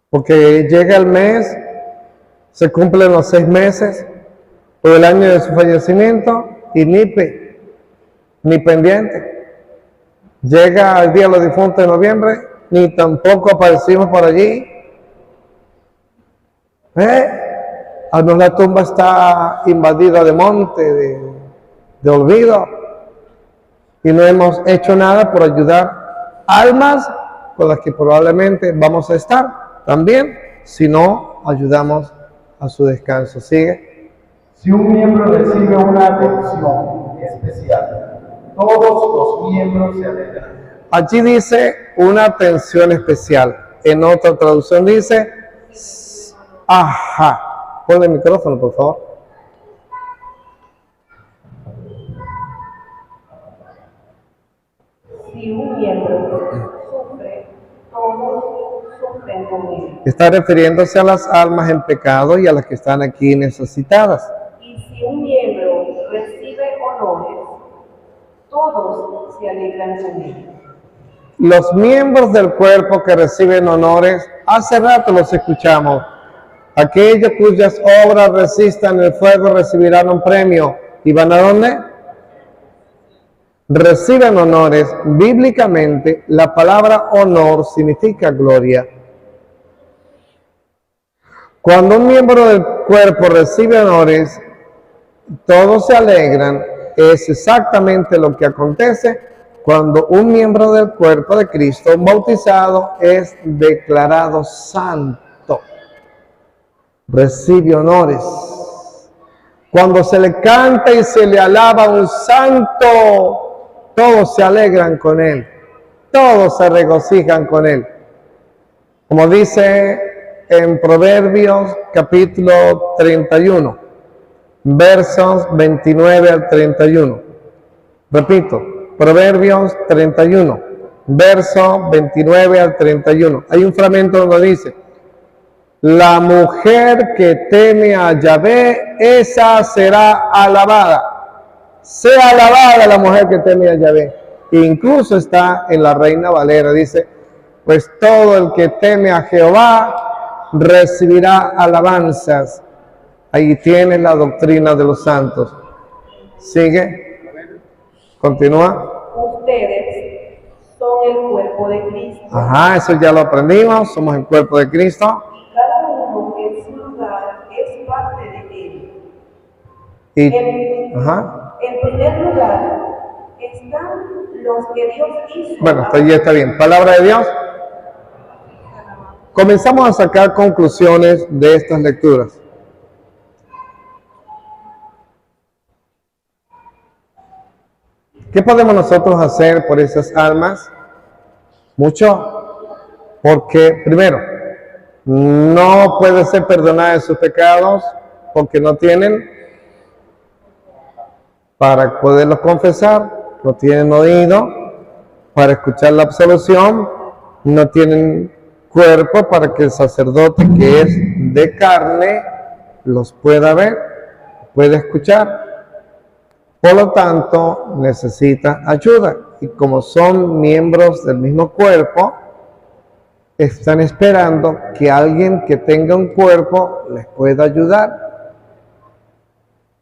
Porque llega el mes, se cumplen los 6 meses, o el año de su fallecimiento, y ni pendiente. Llega el día de los difuntos de noviembre, ni tampoco aparecimos por allí. Al menos la tumba está invadida de monte, de olvido, y no hemos hecho nada por ayudar almas con las que probablemente vamos a estar también, si no ayudamos a su descanso. Sigue. Si un miembro recibe una atención especial, todos los miembros se alegran. Allí dice una atención especial. En otra traducción dice, ajá. Pon el micrófono, por favor. Si un miembro sufre, todos sufren con él. Está refiriéndose a las almas en pecado y a las que están aquí necesitadas. Y si un miembro recibe honores, todos se alegran con él. Los miembros del cuerpo que reciben honores, hace rato los escuchamos. Aquellos cuyas obras resistan el fuego recibirán un premio. ¿Y van a dónde? Reciben honores. Bíblicamente, la palabra honor significa gloria. Cuando un miembro del cuerpo recibe honores, todos se alegran. Es exactamente lo que acontece cuando un miembro del cuerpo de Cristo, un bautizado, es declarado santo. Recibe honores. Cuando se le canta y se le alaba un santo, todos se alegran con él, todos se regocijan con él. Como dice en Proverbios capítulo 31, versos 29 al 31. Repito, Proverbios 31, verso 29 al 31. Hay un fragmento donde dice: la mujer que teme a Yahvé, esa será alabada. Sea alabada la mujer que teme a Yahvé. Incluso está en la Reina Valera, dice: pues todo el que teme a Jehová recibirá alabanzas. Ahí tiene la doctrina de los santos. Sigue. Continúa. Ustedes son el cuerpo de Cristo. Ajá, eso ya lo aprendimos. Somos el cuerpo de Cristo. Y cada uno en su lugar es parte de él. Ajá. En primer lugar están los que Dios hizo. Bueno, hasta allí está bien. Palabra de Dios. Comenzamos a sacar conclusiones de estas lecturas. ¿Qué podemos nosotros hacer por esas almas? Mucho. Porque, primero, no puede ser perdonada de sus pecados porque no tienen para poderlos confesar, no tienen oído para escuchar la absolución, no tienen cuerpo para que el sacerdote, que es de carne, los pueda ver, pueda escuchar. Por lo tanto, necesita ayuda. Y como son miembros del mismo cuerpo, están esperando que alguien que tenga un cuerpo les pueda ayudar.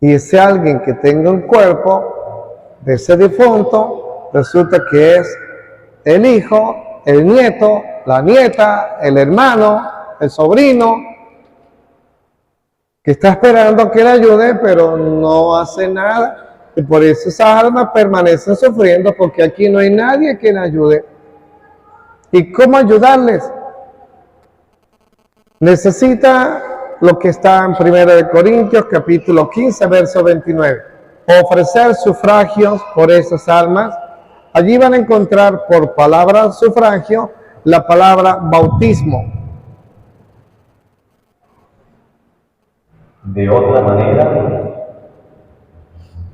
Y ese alguien que tenga un cuerpo de ese difunto, resulta que es el hijo, el nieto, la nieta, el hermano, el sobrino, que está esperando que le ayude, pero no hace nada. Y por eso esas almas permanecen sufriendo, porque aquí no hay nadie que le ayude. ¿Y cómo ayudarles? Necesita lo que está en 1 Corintios capítulo 15, verso 29. Ofrecer sufragios por esas almas. Allí van a encontrar por palabra sufragio la palabra bautismo. De otra manera,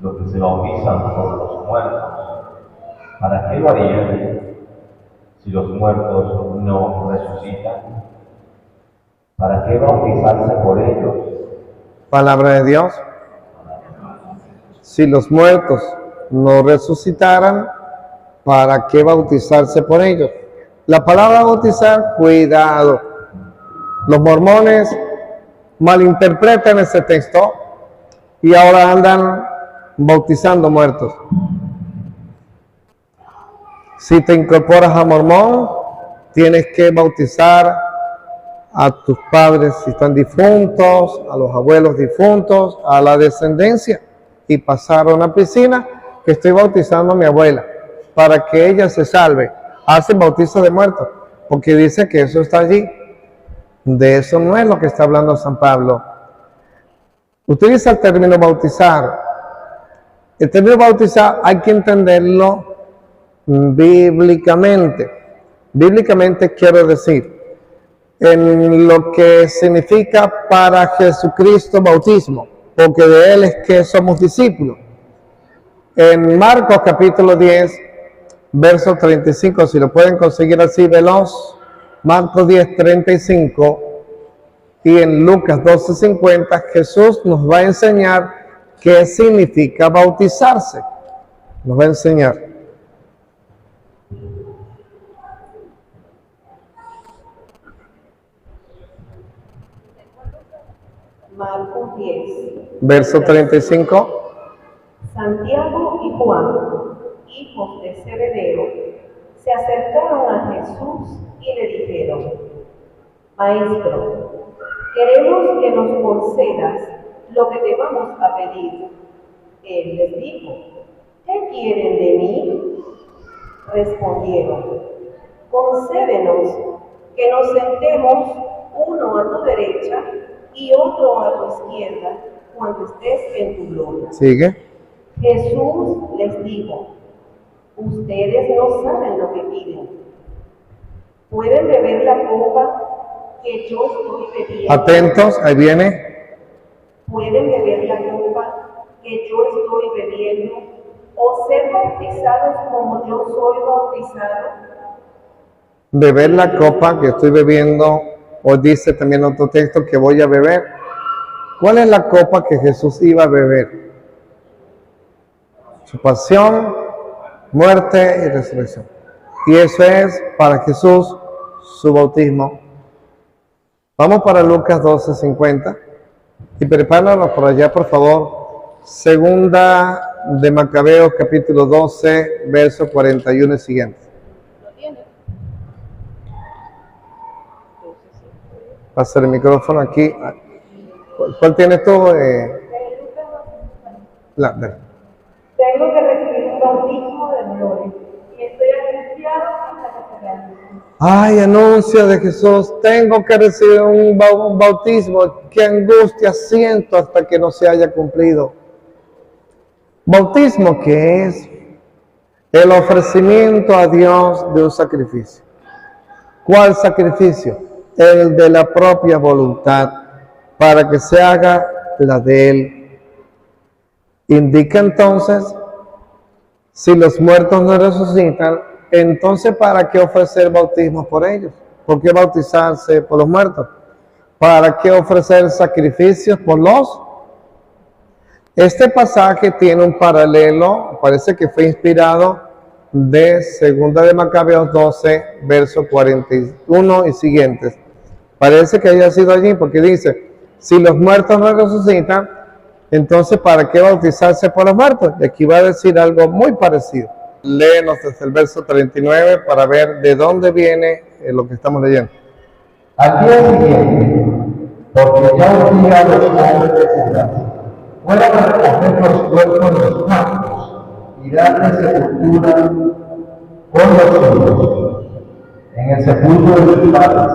los que se bautizan por los muertos, ¿para qué lo harían si los muertos no resucitan? ¿Para qué bautizarse por ellos? Palabra de Dios. Si los muertos no resucitaran, ¿para qué bautizarse por ellos? La palabra bautizar, cuidado. Los mormones malinterpretan ese texto y ahora andan bautizando muertos. Si te incorporas a mormón, tienes que bautizar a tus padres si están difuntos, a los abuelos difuntos, a la descendencia, y pasar a una piscina que estoy bautizando a mi abuela para que ella se salve. Hacen bautizo de muertos porque dice que eso está allí. De eso no es lo que está hablando San Pablo. Utiliza el término bautizar. El término bautizar hay que entenderlo bíblicamente. Bíblicamente quiero decir, en lo que significa para Jesucristo bautismo, porque de Él es que somos discípulos. En Marcos capítulo 10, verso 35, si lo pueden conseguir así veloz, Marcos 10, 35, y en Lucas 12, 50, Jesús nos va a enseñar qué significa bautizarse. Nos va a enseñar. Marcos 10. Verso 35. Santiago y Juan, hijos de Zebedeo, se acercaron a Jesús y le dijeron: Maestro, queremos que nos concedas lo que te vamos a pedir. Él les dijo: ¿qué quieren de mí? Respondieron: concédenos que nos sentemos uno a tu derecha y otro a tu izquierda, cuando estés en tu gloria. Sigue. Jesús les dijo, ustedes no saben lo que piden. ¿Pueden beber la copa que yo estoy bebiendo? Atentos, ahí viene. ¿Pueden beber la copa que yo estoy bebiendo? ¿O ser bautizados como yo soy bautizado? Beber la copa que estoy bebiendo, o dice también otro texto que voy a beber. ¿Cuál es la copa que Jesús iba a beber? Su pasión, muerte y resurrección. Y eso es para Jesús su bautismo. Vamos para Lucas 12:50 y prepáranos por allá, por favor. Segunda de Macabeos, capítulo 12, verso 41 y siguiente. ¿Lo tienes? Pasa el micrófono aquí. ¿Cuál tienes tú? Tengo que recibir un bautismo de dolores y estoy angustiado hasta que se realice. Ay, anuncio de Jesús, tengo que recibir un bautismo, qué angustia siento hasta que no se haya cumplido. Bautismo, que es el ofrecimiento a Dios de un sacrificio. ¿Cuál sacrificio? El de la propia voluntad, para que se haga la de Él. Indica entonces, si los muertos no resucitan, entonces ¿para qué ofrecer bautismos por ellos? ¿Por qué bautizarse por los muertos? ¿Para qué ofrecer sacrificios por los? Este pasaje tiene un paralelo, parece que fue inspirado de Segunda de Macabeos 12, verso 41 y siguientes. Parece que haya sido allí porque dice, si los muertos no resucitan, entonces ¿para qué bautizarse por los muertos? Y aquí va a decir algo muy parecido. Léenos desde el verso 39 para ver de dónde viene lo que estamos leyendo. Al día siguiente, porque ya un día los hombres de Judá fueron a recoger los cuerpos de los muertos y darles sepultura con los suyos en el sepulcro de sus padres.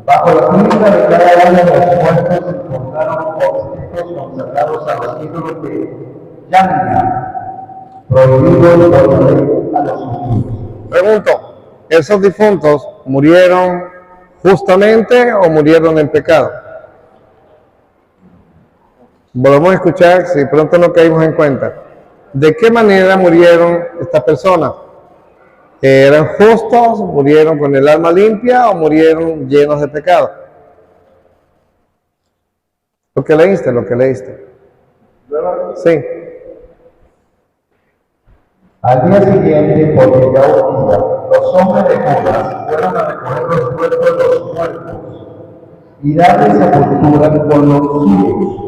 Bajo la túnica de cada uno de los muertos se encontraron objetos consagrados a los ídolos de Yahweh, prohibidos por la ley a los judíos. Pregunto, ¿esos difuntos murieron justamente o murieron en pecado? Volvemos a escuchar si pronto no caímos en cuenta. ¿De qué manera murieron estas personas? ¿Eran justos? ¿Murieron con el alma limpia o murieron llenos de pecado? Lo que leíste. Sí. Al día siguiente, porque ya un día, los hombres de Judas fueron a recoger los cuerpos de los muertos y darles sepultura con los suyos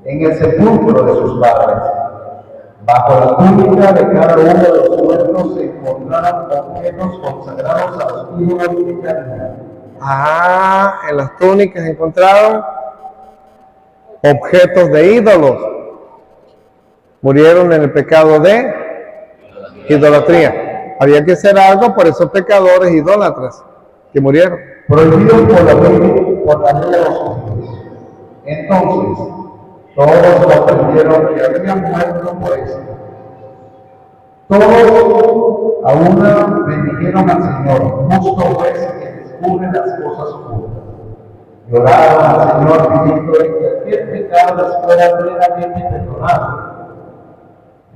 en el sepulcro de sus padres. Bajo la túnica de cada uno de los muertos se encontraron objetos consagrados a los ídolos de Yahweh. En las túnicas encontraron objetos de ídolos. Murieron en el pecado de idolatría. Había que hacer algo por esos pecadores idólatras que murieron. Prohibidos por la ley de los judíos. Entonces, todos comprendieron que habían muerto por esto. Todos a una bendijeron al Señor, justo juez que descubre las cosas ocultas. Lloraron al Señor pidiendo que cualquier pecado les fuera plenamente perdonado.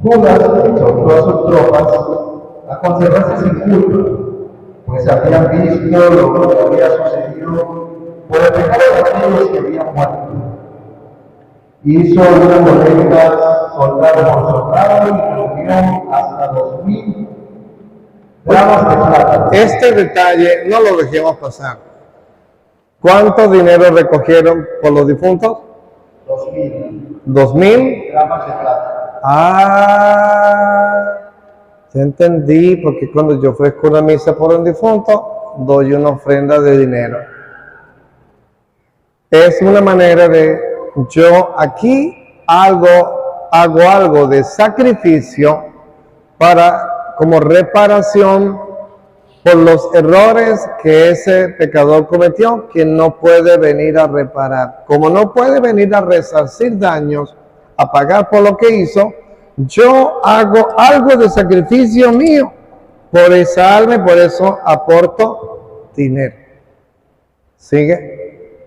Judas exhortó a sus tropas a conservarse sin culpa, pues habían visto lo que había sucedido por el pecado de aquellos que habían muerto. Hizo una colecta soldado por soldado y reunió hasta 2,000 gramos de plata. Este detalle no lo dejemos pasar. ¿Cuánto dinero recogieron por los difuntos? 2,000 ¿2,000? gramos de plata. Ya entendí, porque cuando yo ofrezco una misa por un difunto, doy una ofrenda de dinero. Es una manera de, yo aquí hago algo de sacrificio como reparación por los errores que ese pecador cometió, que no puede venir a reparar. Como no puede venir a resarcir daños, a pagar por lo que hizo, yo hago algo de sacrificio mío por esa alma y por eso aporto dinero. ¿Sigue?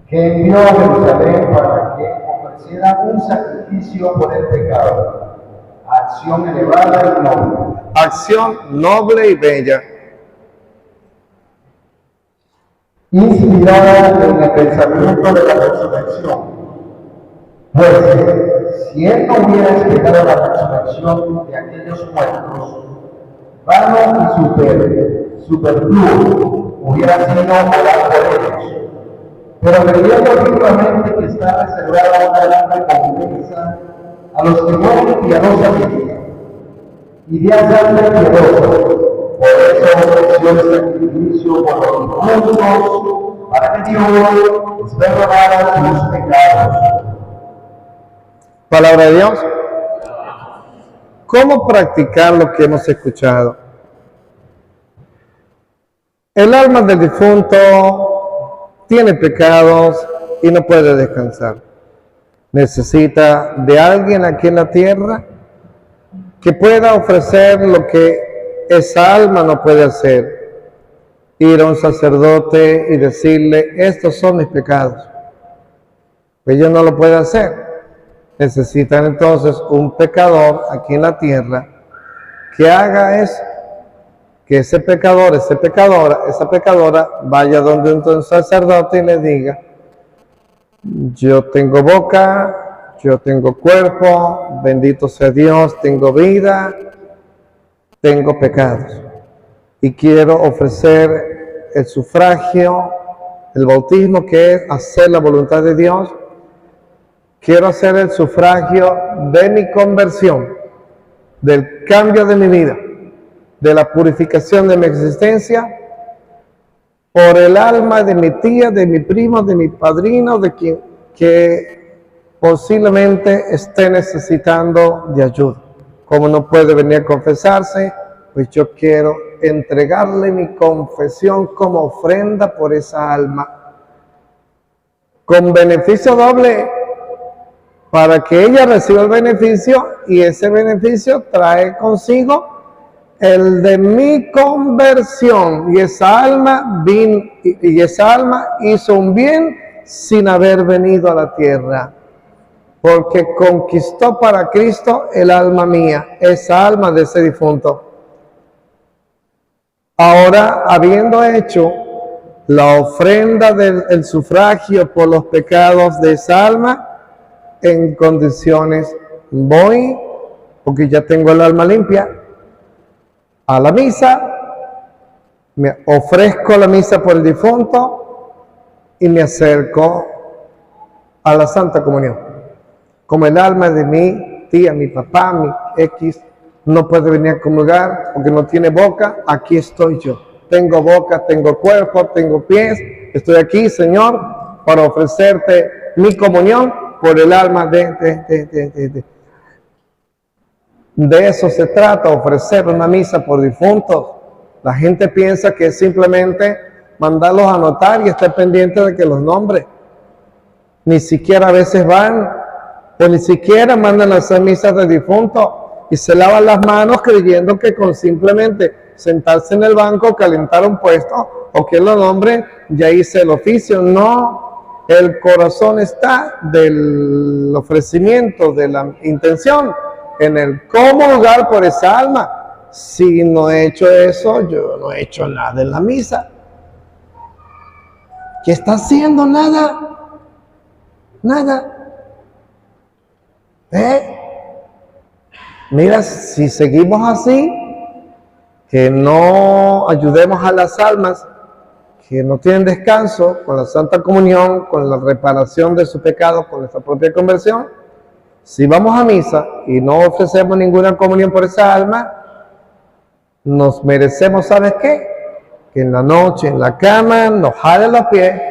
Que envió a Jerusalén para que ofreciera un sacrificio por el pecado, acción elevada y noble. Acción noble y bella, inspirada en el pensamiento de la resurrección. Pues, si él no hubiera esperado la resurrección de aquellos muertos, vano y superfluo hubiera sido orar por ellos. Pero creyendo firmemente que está reservada una gran recompensa a los que mueren piadosamente, y de sangre piadosa. Por eso ofreció el sacrificio por los inmundos, para que Dios les perdonara sus pecados. palabra de Dios. ¿Cómo practicar lo que hemos escuchado? El alma del difunto tiene pecados y no puede descansar. Necesita de alguien aquí en la tierra que pueda ofrecer lo que esa alma no puede hacer. Ir a un sacerdote y decirle, estos son mis pecados. Ellos no lo pueden hacer. Necesitan entonces un pecador aquí en la tierra que haga eso. Que ese pecador, esa pecadora vaya donde un sacerdote y le diga, yo tengo boca, yo tengo cuerpo, bendito sea Dios, tengo vida, tengo pecados. Y quiero ofrecer el sufragio, el bautismo, que es hacer la voluntad de Dios. Quiero hacer el sufragio de mi conversión, del cambio de mi vida, de la purificación de mi existencia, por el alma de mi tía, de mi primo, de mi padrino, de quien que posiblemente esté necesitando de ayuda. Como no puede venir a confesarse, pues yo quiero entregarle mi confesión como ofrenda por esa alma, con beneficio doble, para que ella reciba el beneficio, y ese beneficio trae consigo el de mi conversión, y esa alma hizo un bien sin haber venido a la tierra, porque conquistó para Cristo el alma mía, esa alma de ese difunto. Ahora, habiendo hecho la ofrenda del sufragio por los pecados de esa alma, en condiciones voy, porque ya tengo el alma limpia, a la misa, me ofrezco la misa por el difunto y me acerco a la Santa Comunión. Como el alma de mi tía, mi papá, mi X, no puede venir a comulgar porque no tiene boca, aquí estoy yo. Tengo boca, tengo cuerpo, tengo pies, estoy aquí, Señor, para ofrecerte mi comunión por el alma de eso se trata, ofrecer una misa por difuntos. La gente piensa que es simplemente mandarlos a anotar y estar pendiente de que los nombre. Ni siquiera a veces van, o ni siquiera mandan a hacer misas de difuntos y se lavan las manos creyendo que con simplemente sentarse en el banco, calentar un puesto o que lo nombre, ya hice el oficio. No, el corazón está del ofrecimiento, de la intención, en el comulgar por esa alma. Si no he hecho eso, yo no he hecho nada en la misa. ¿Qué está haciendo? Nada. Nada. Mira, si seguimos así, que no ayudemos a las almas que no tienen descanso con la Santa Comunión, con la reparación de su pecado, con nuestra propia conversión. Si vamos a misa y no ofrecemos ninguna comunión por esa alma, nos merecemos, ¿sabes qué? Que en la noche, en la cama, nos jalen los pies,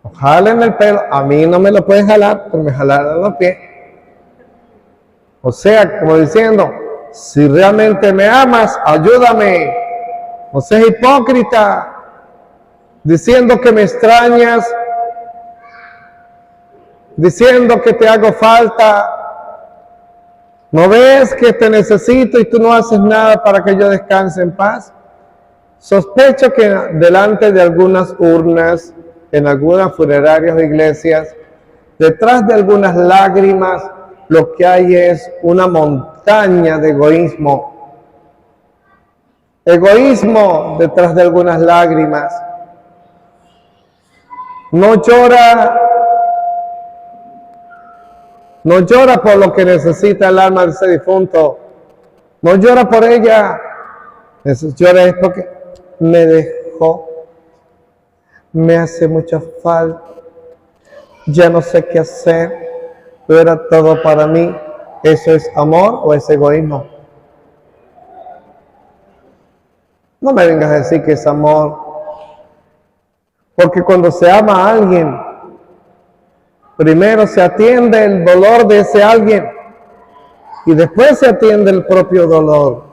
nos jalen el pelo. A mí no me lo pueden jalar, pero me jalaron los pies. O sea, como diciendo, Si realmente me amas, ayúdame. No seas hipócrita, diciendo que me extrañas, diciendo que te hago falta. ¿No ves que te necesito y tú no haces nada para que yo descanse en paz? Sospecho que delante de algunas urnas, en algunas funerarias o iglesias, detrás de algunas lágrimas, lo que hay es una montaña de egoísmo. Egoísmo detrás de algunas lágrimas. No llora por lo que necesita el alma de ese difunto. No llora por ella. Llora es porque me dejó. Me hace mucha falta. Ya no sé qué hacer. Pero era todo para mí. ¿Eso es amor o es egoísmo? No me vengas a decir que es amor. Porque cuando se ama a alguien, primero se atiende el dolor de ese alguien y después se atiende el propio dolor.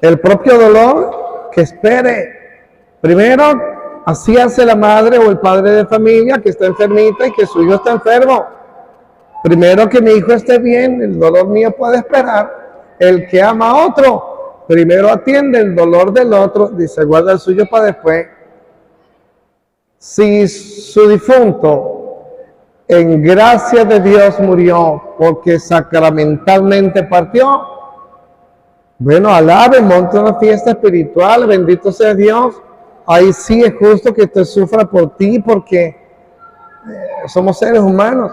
El propio dolor que espere. Primero, así hace la madre o el padre de familia que está enfermita y que su hijo está enfermo. Primero que mi hijo esté bien, el dolor mío puede esperar. El que ama a otro, primero atiende el dolor del otro, dice, guarda el suyo para después. Si su difunto en gracia de Dios murió porque sacramentalmente partió, bueno, alabe, monte una fiesta espiritual, bendito sea Dios. Ahí sí es justo que te sufra por ti porque somos seres humanos,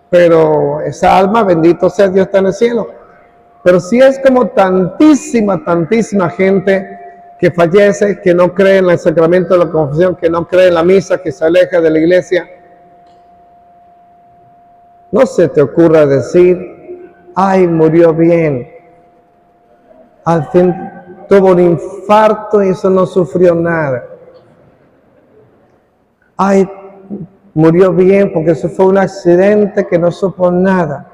pero esa alma, bendito sea Dios, está en el cielo. Pero si es como tantísima gente que fallece, que no cree en el sacramento de la confesión, que no cree en la misa, que se aleja de la iglesia, no se te ocurra decir, ay, murió bien, al fin tuvo un infarto y eso no sufrió nada. Ay, murió bien porque eso fue un accidente que no supo nada.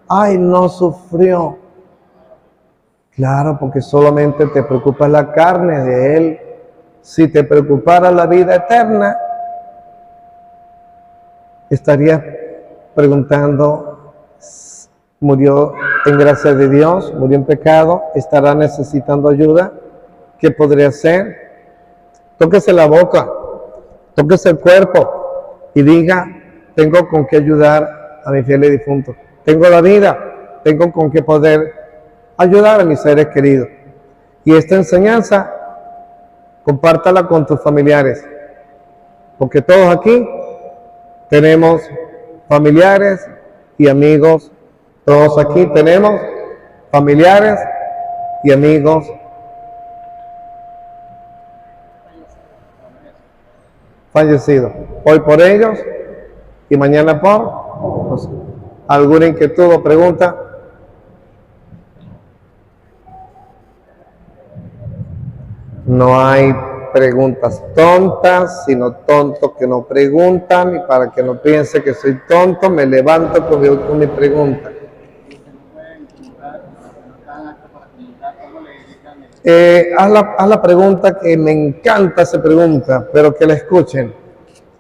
Ay, no sufrió. Claro, porque solamente te preocupa la carne de él. Si te preocupara la vida eterna, estarías preguntando, murió en gracia de Dios, murió en pecado, estará necesitando ayuda, ¿qué podría hacer? Tóquese la boca, tóquese el cuerpo y diga, tengo con qué ayudar a mi fiel difunto. Tengo la vida, tengo con qué poder ayudar a mis seres queridos. Y esta enseñanza, compártala con tus familiares, porque todos aquí tenemos familiares y amigos. Todos aquí tenemos familiares y amigos fallecidos. Hoy por ellos y mañana por pues, alguna inquietud o pregunta. No hay preguntas tontas, sino tontos que no preguntan, y para que no piense que soy tonto, me levanto con mi pregunta. Haz la pregunta que me encanta esa pregunta, pero que la escuchen.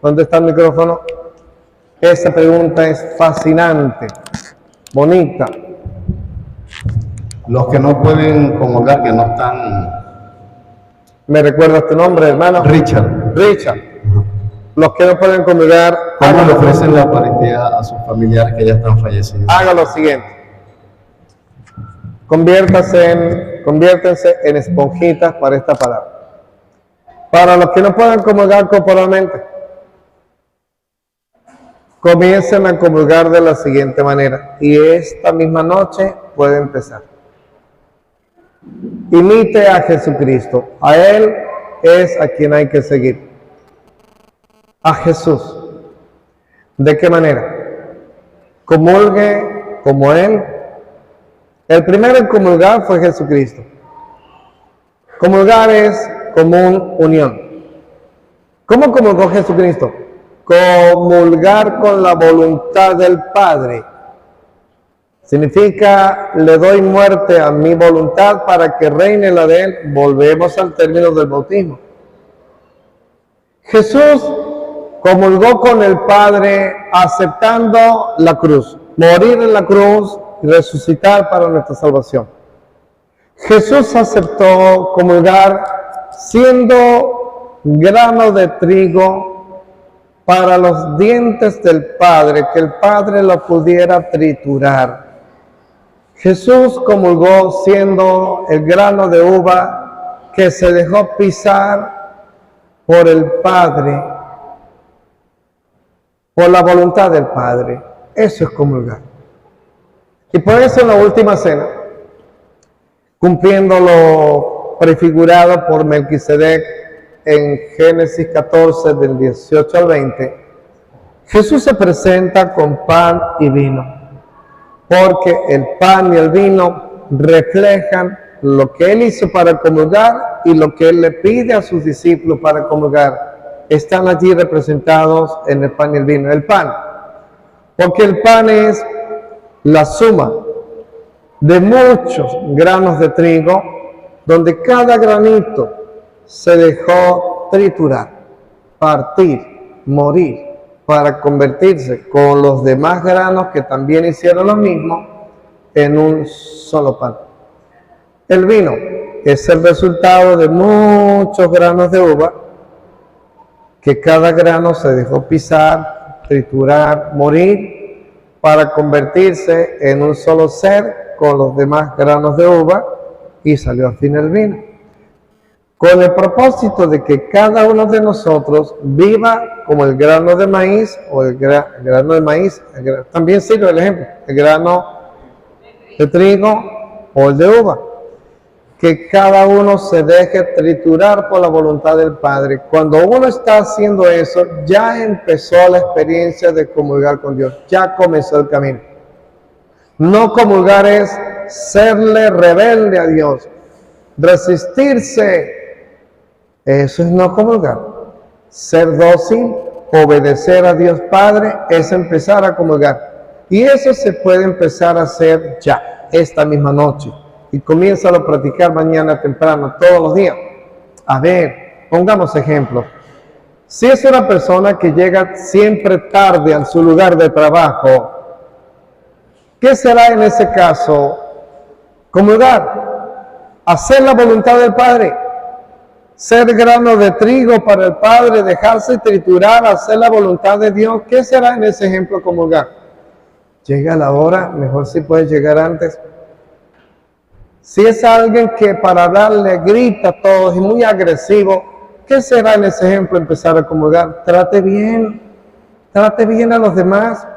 ¿Dónde está el micrófono? Esa pregunta es fascinante, bonita. Los que no pueden comulgar, que no están... ¿Me recuerdas tu nombre, hermano? Richard. Richard. Los que no pueden comulgar, ¿Cómo le ofrecen la Eucaristía a sus familiares que ya están fallecidos? haga lo siguiente. Conviértense en esponjitas para esta palabra. Para los que no puedan comulgar corporalmente, comiencen a comulgar de la siguiente manera. Y esta misma noche puede empezar. Imite a Jesucristo. A Él es a quien hay que seguir. A Jesús. ¿De qué manera? Comulgue como Él. El primero en comulgar fue Jesucristo. Comulgar es común unión. ¿Cómo comulgó Jesucristo? Comulgar con la voluntad del Padre. Significa, le doy muerte a mi voluntad para que reine la de Él. Volvemos al término del bautismo. Jesús comulgó con el Padre aceptando la cruz, morir en la cruz y resucitar para nuestra salvación. Jesús aceptó comulgar siendo grano de trigo para los dientes del Padre, que el Padre lo pudiera triturar. Jesús comulgó siendo el grano de uva que se dejó pisar por el Padre, por la voluntad del Padre. Eso es comulgar. Y por eso en la última cena, cumpliendo lo prefigurado por Melquisedec en Génesis 14 del 18 al 20, Jesús se presenta con pan y vino, porque el pan y el vino reflejan lo que Él hizo para comulgar y lo que Él le pide a sus discípulos para comulgar. Están allí representados en el pan y el vino. El pan, porque el pan es la suma de muchos granos de trigo, donde cada granito se dejó triturar, partir, morir, para convertirse con los demás granos que también hicieron lo mismo en un solo pan. El vino es el resultado de muchos granos de uva, que cada grano se dejó pisar, triturar, morir, para convertirse en un solo ser con los demás granos de uva, y salió al fin el vino. Con el propósito de que cada uno de nosotros viva como el grano de maíz, o el grano de maíz, también sirve el ejemplo, el grano de trigo o el de uva. Que cada uno se deje triturar por la voluntad del Padre. Cuando uno está haciendo eso, ya empezó la experiencia de comulgar con Dios, ya comenzó el camino. No comulgar es serle rebelde a Dios, resistirse. Eso es no comulgar. Ser dócil, obedecer a Dios Padre, es empezar a comulgar. Y eso se puede empezar a hacer ya, esta misma noche. Y comiénzalo a practicar mañana temprano, todos los días. A ver, pongamos ejemplos. Si es una persona que llega siempre tarde a su lugar de trabajo, ¿qué será en ese caso? Comulgar, hacer la voluntad del Padre, ser grano de trigo para el Padre, dejarse triturar, hacer la voluntad de Dios. ¿Qué será en ese ejemplo comulgar? Llega la hora, mejor si puede llegar antes. Si es alguien que para hablarle grita a todos y muy agresivo, ¿qué será en ese ejemplo empezar a comulgar? Trate bien a los demás.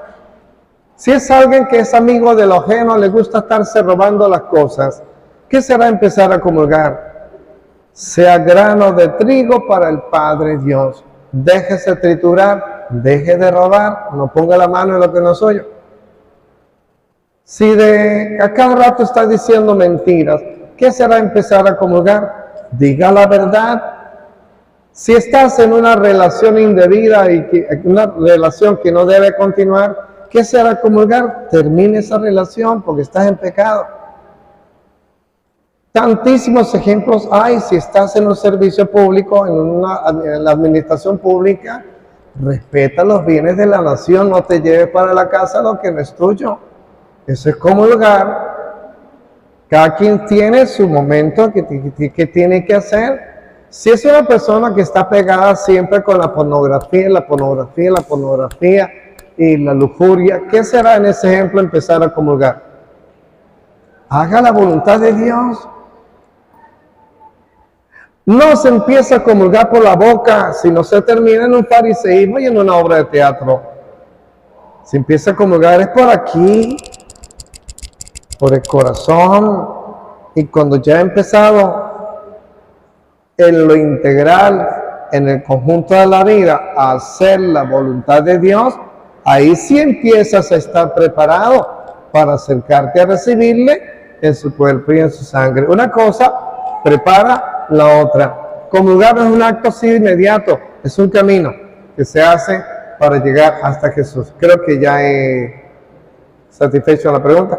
Si es alguien que es amigo de lo ajeno, le gusta estarse robando las cosas, ¿qué será empezar a comulgar? Sea grano de trigo para el Padre Dios. Déjese triturar, deje de robar, no ponga la mano en lo que no es suyo. Si a cada rato está diciendo mentiras, ¿qué será empezar a comulgar? Diga la verdad. Si estás en una relación indebida y una relación que no debe continuar, ¿qué será comulgar? Termine esa relación porque estás en pecado. Tantísimos ejemplos hay. Si estás en un servicio público, en la administración pública, respeta los bienes de la nación, no te lleves para la casa lo que no es tuyo. Eso es comulgar. Cada quien tiene su momento que tiene que hacer. Si es una persona que está pegada siempre con la pornografía y la lujuria, ¿qué será en ese ejemplo empezar a comulgar? Haga la voluntad de Dios. No se empieza a comulgar por la boca, sino se termina en un fariseísmo y en una obra de teatro. Se empieza a comulgar es por aquí, por el corazón, y cuando ya ha empezado en lo integral, en el conjunto de la vida, a hacer la voluntad de Dios, ahí sí empiezas a estar preparado para acercarte a recibirle en su cuerpo y en su sangre. Una cosa prepara la otra. Comulgar no es un acto así inmediato, es un camino que se hace para llegar hasta Jesús. Creo que ya he satisfecho la pregunta.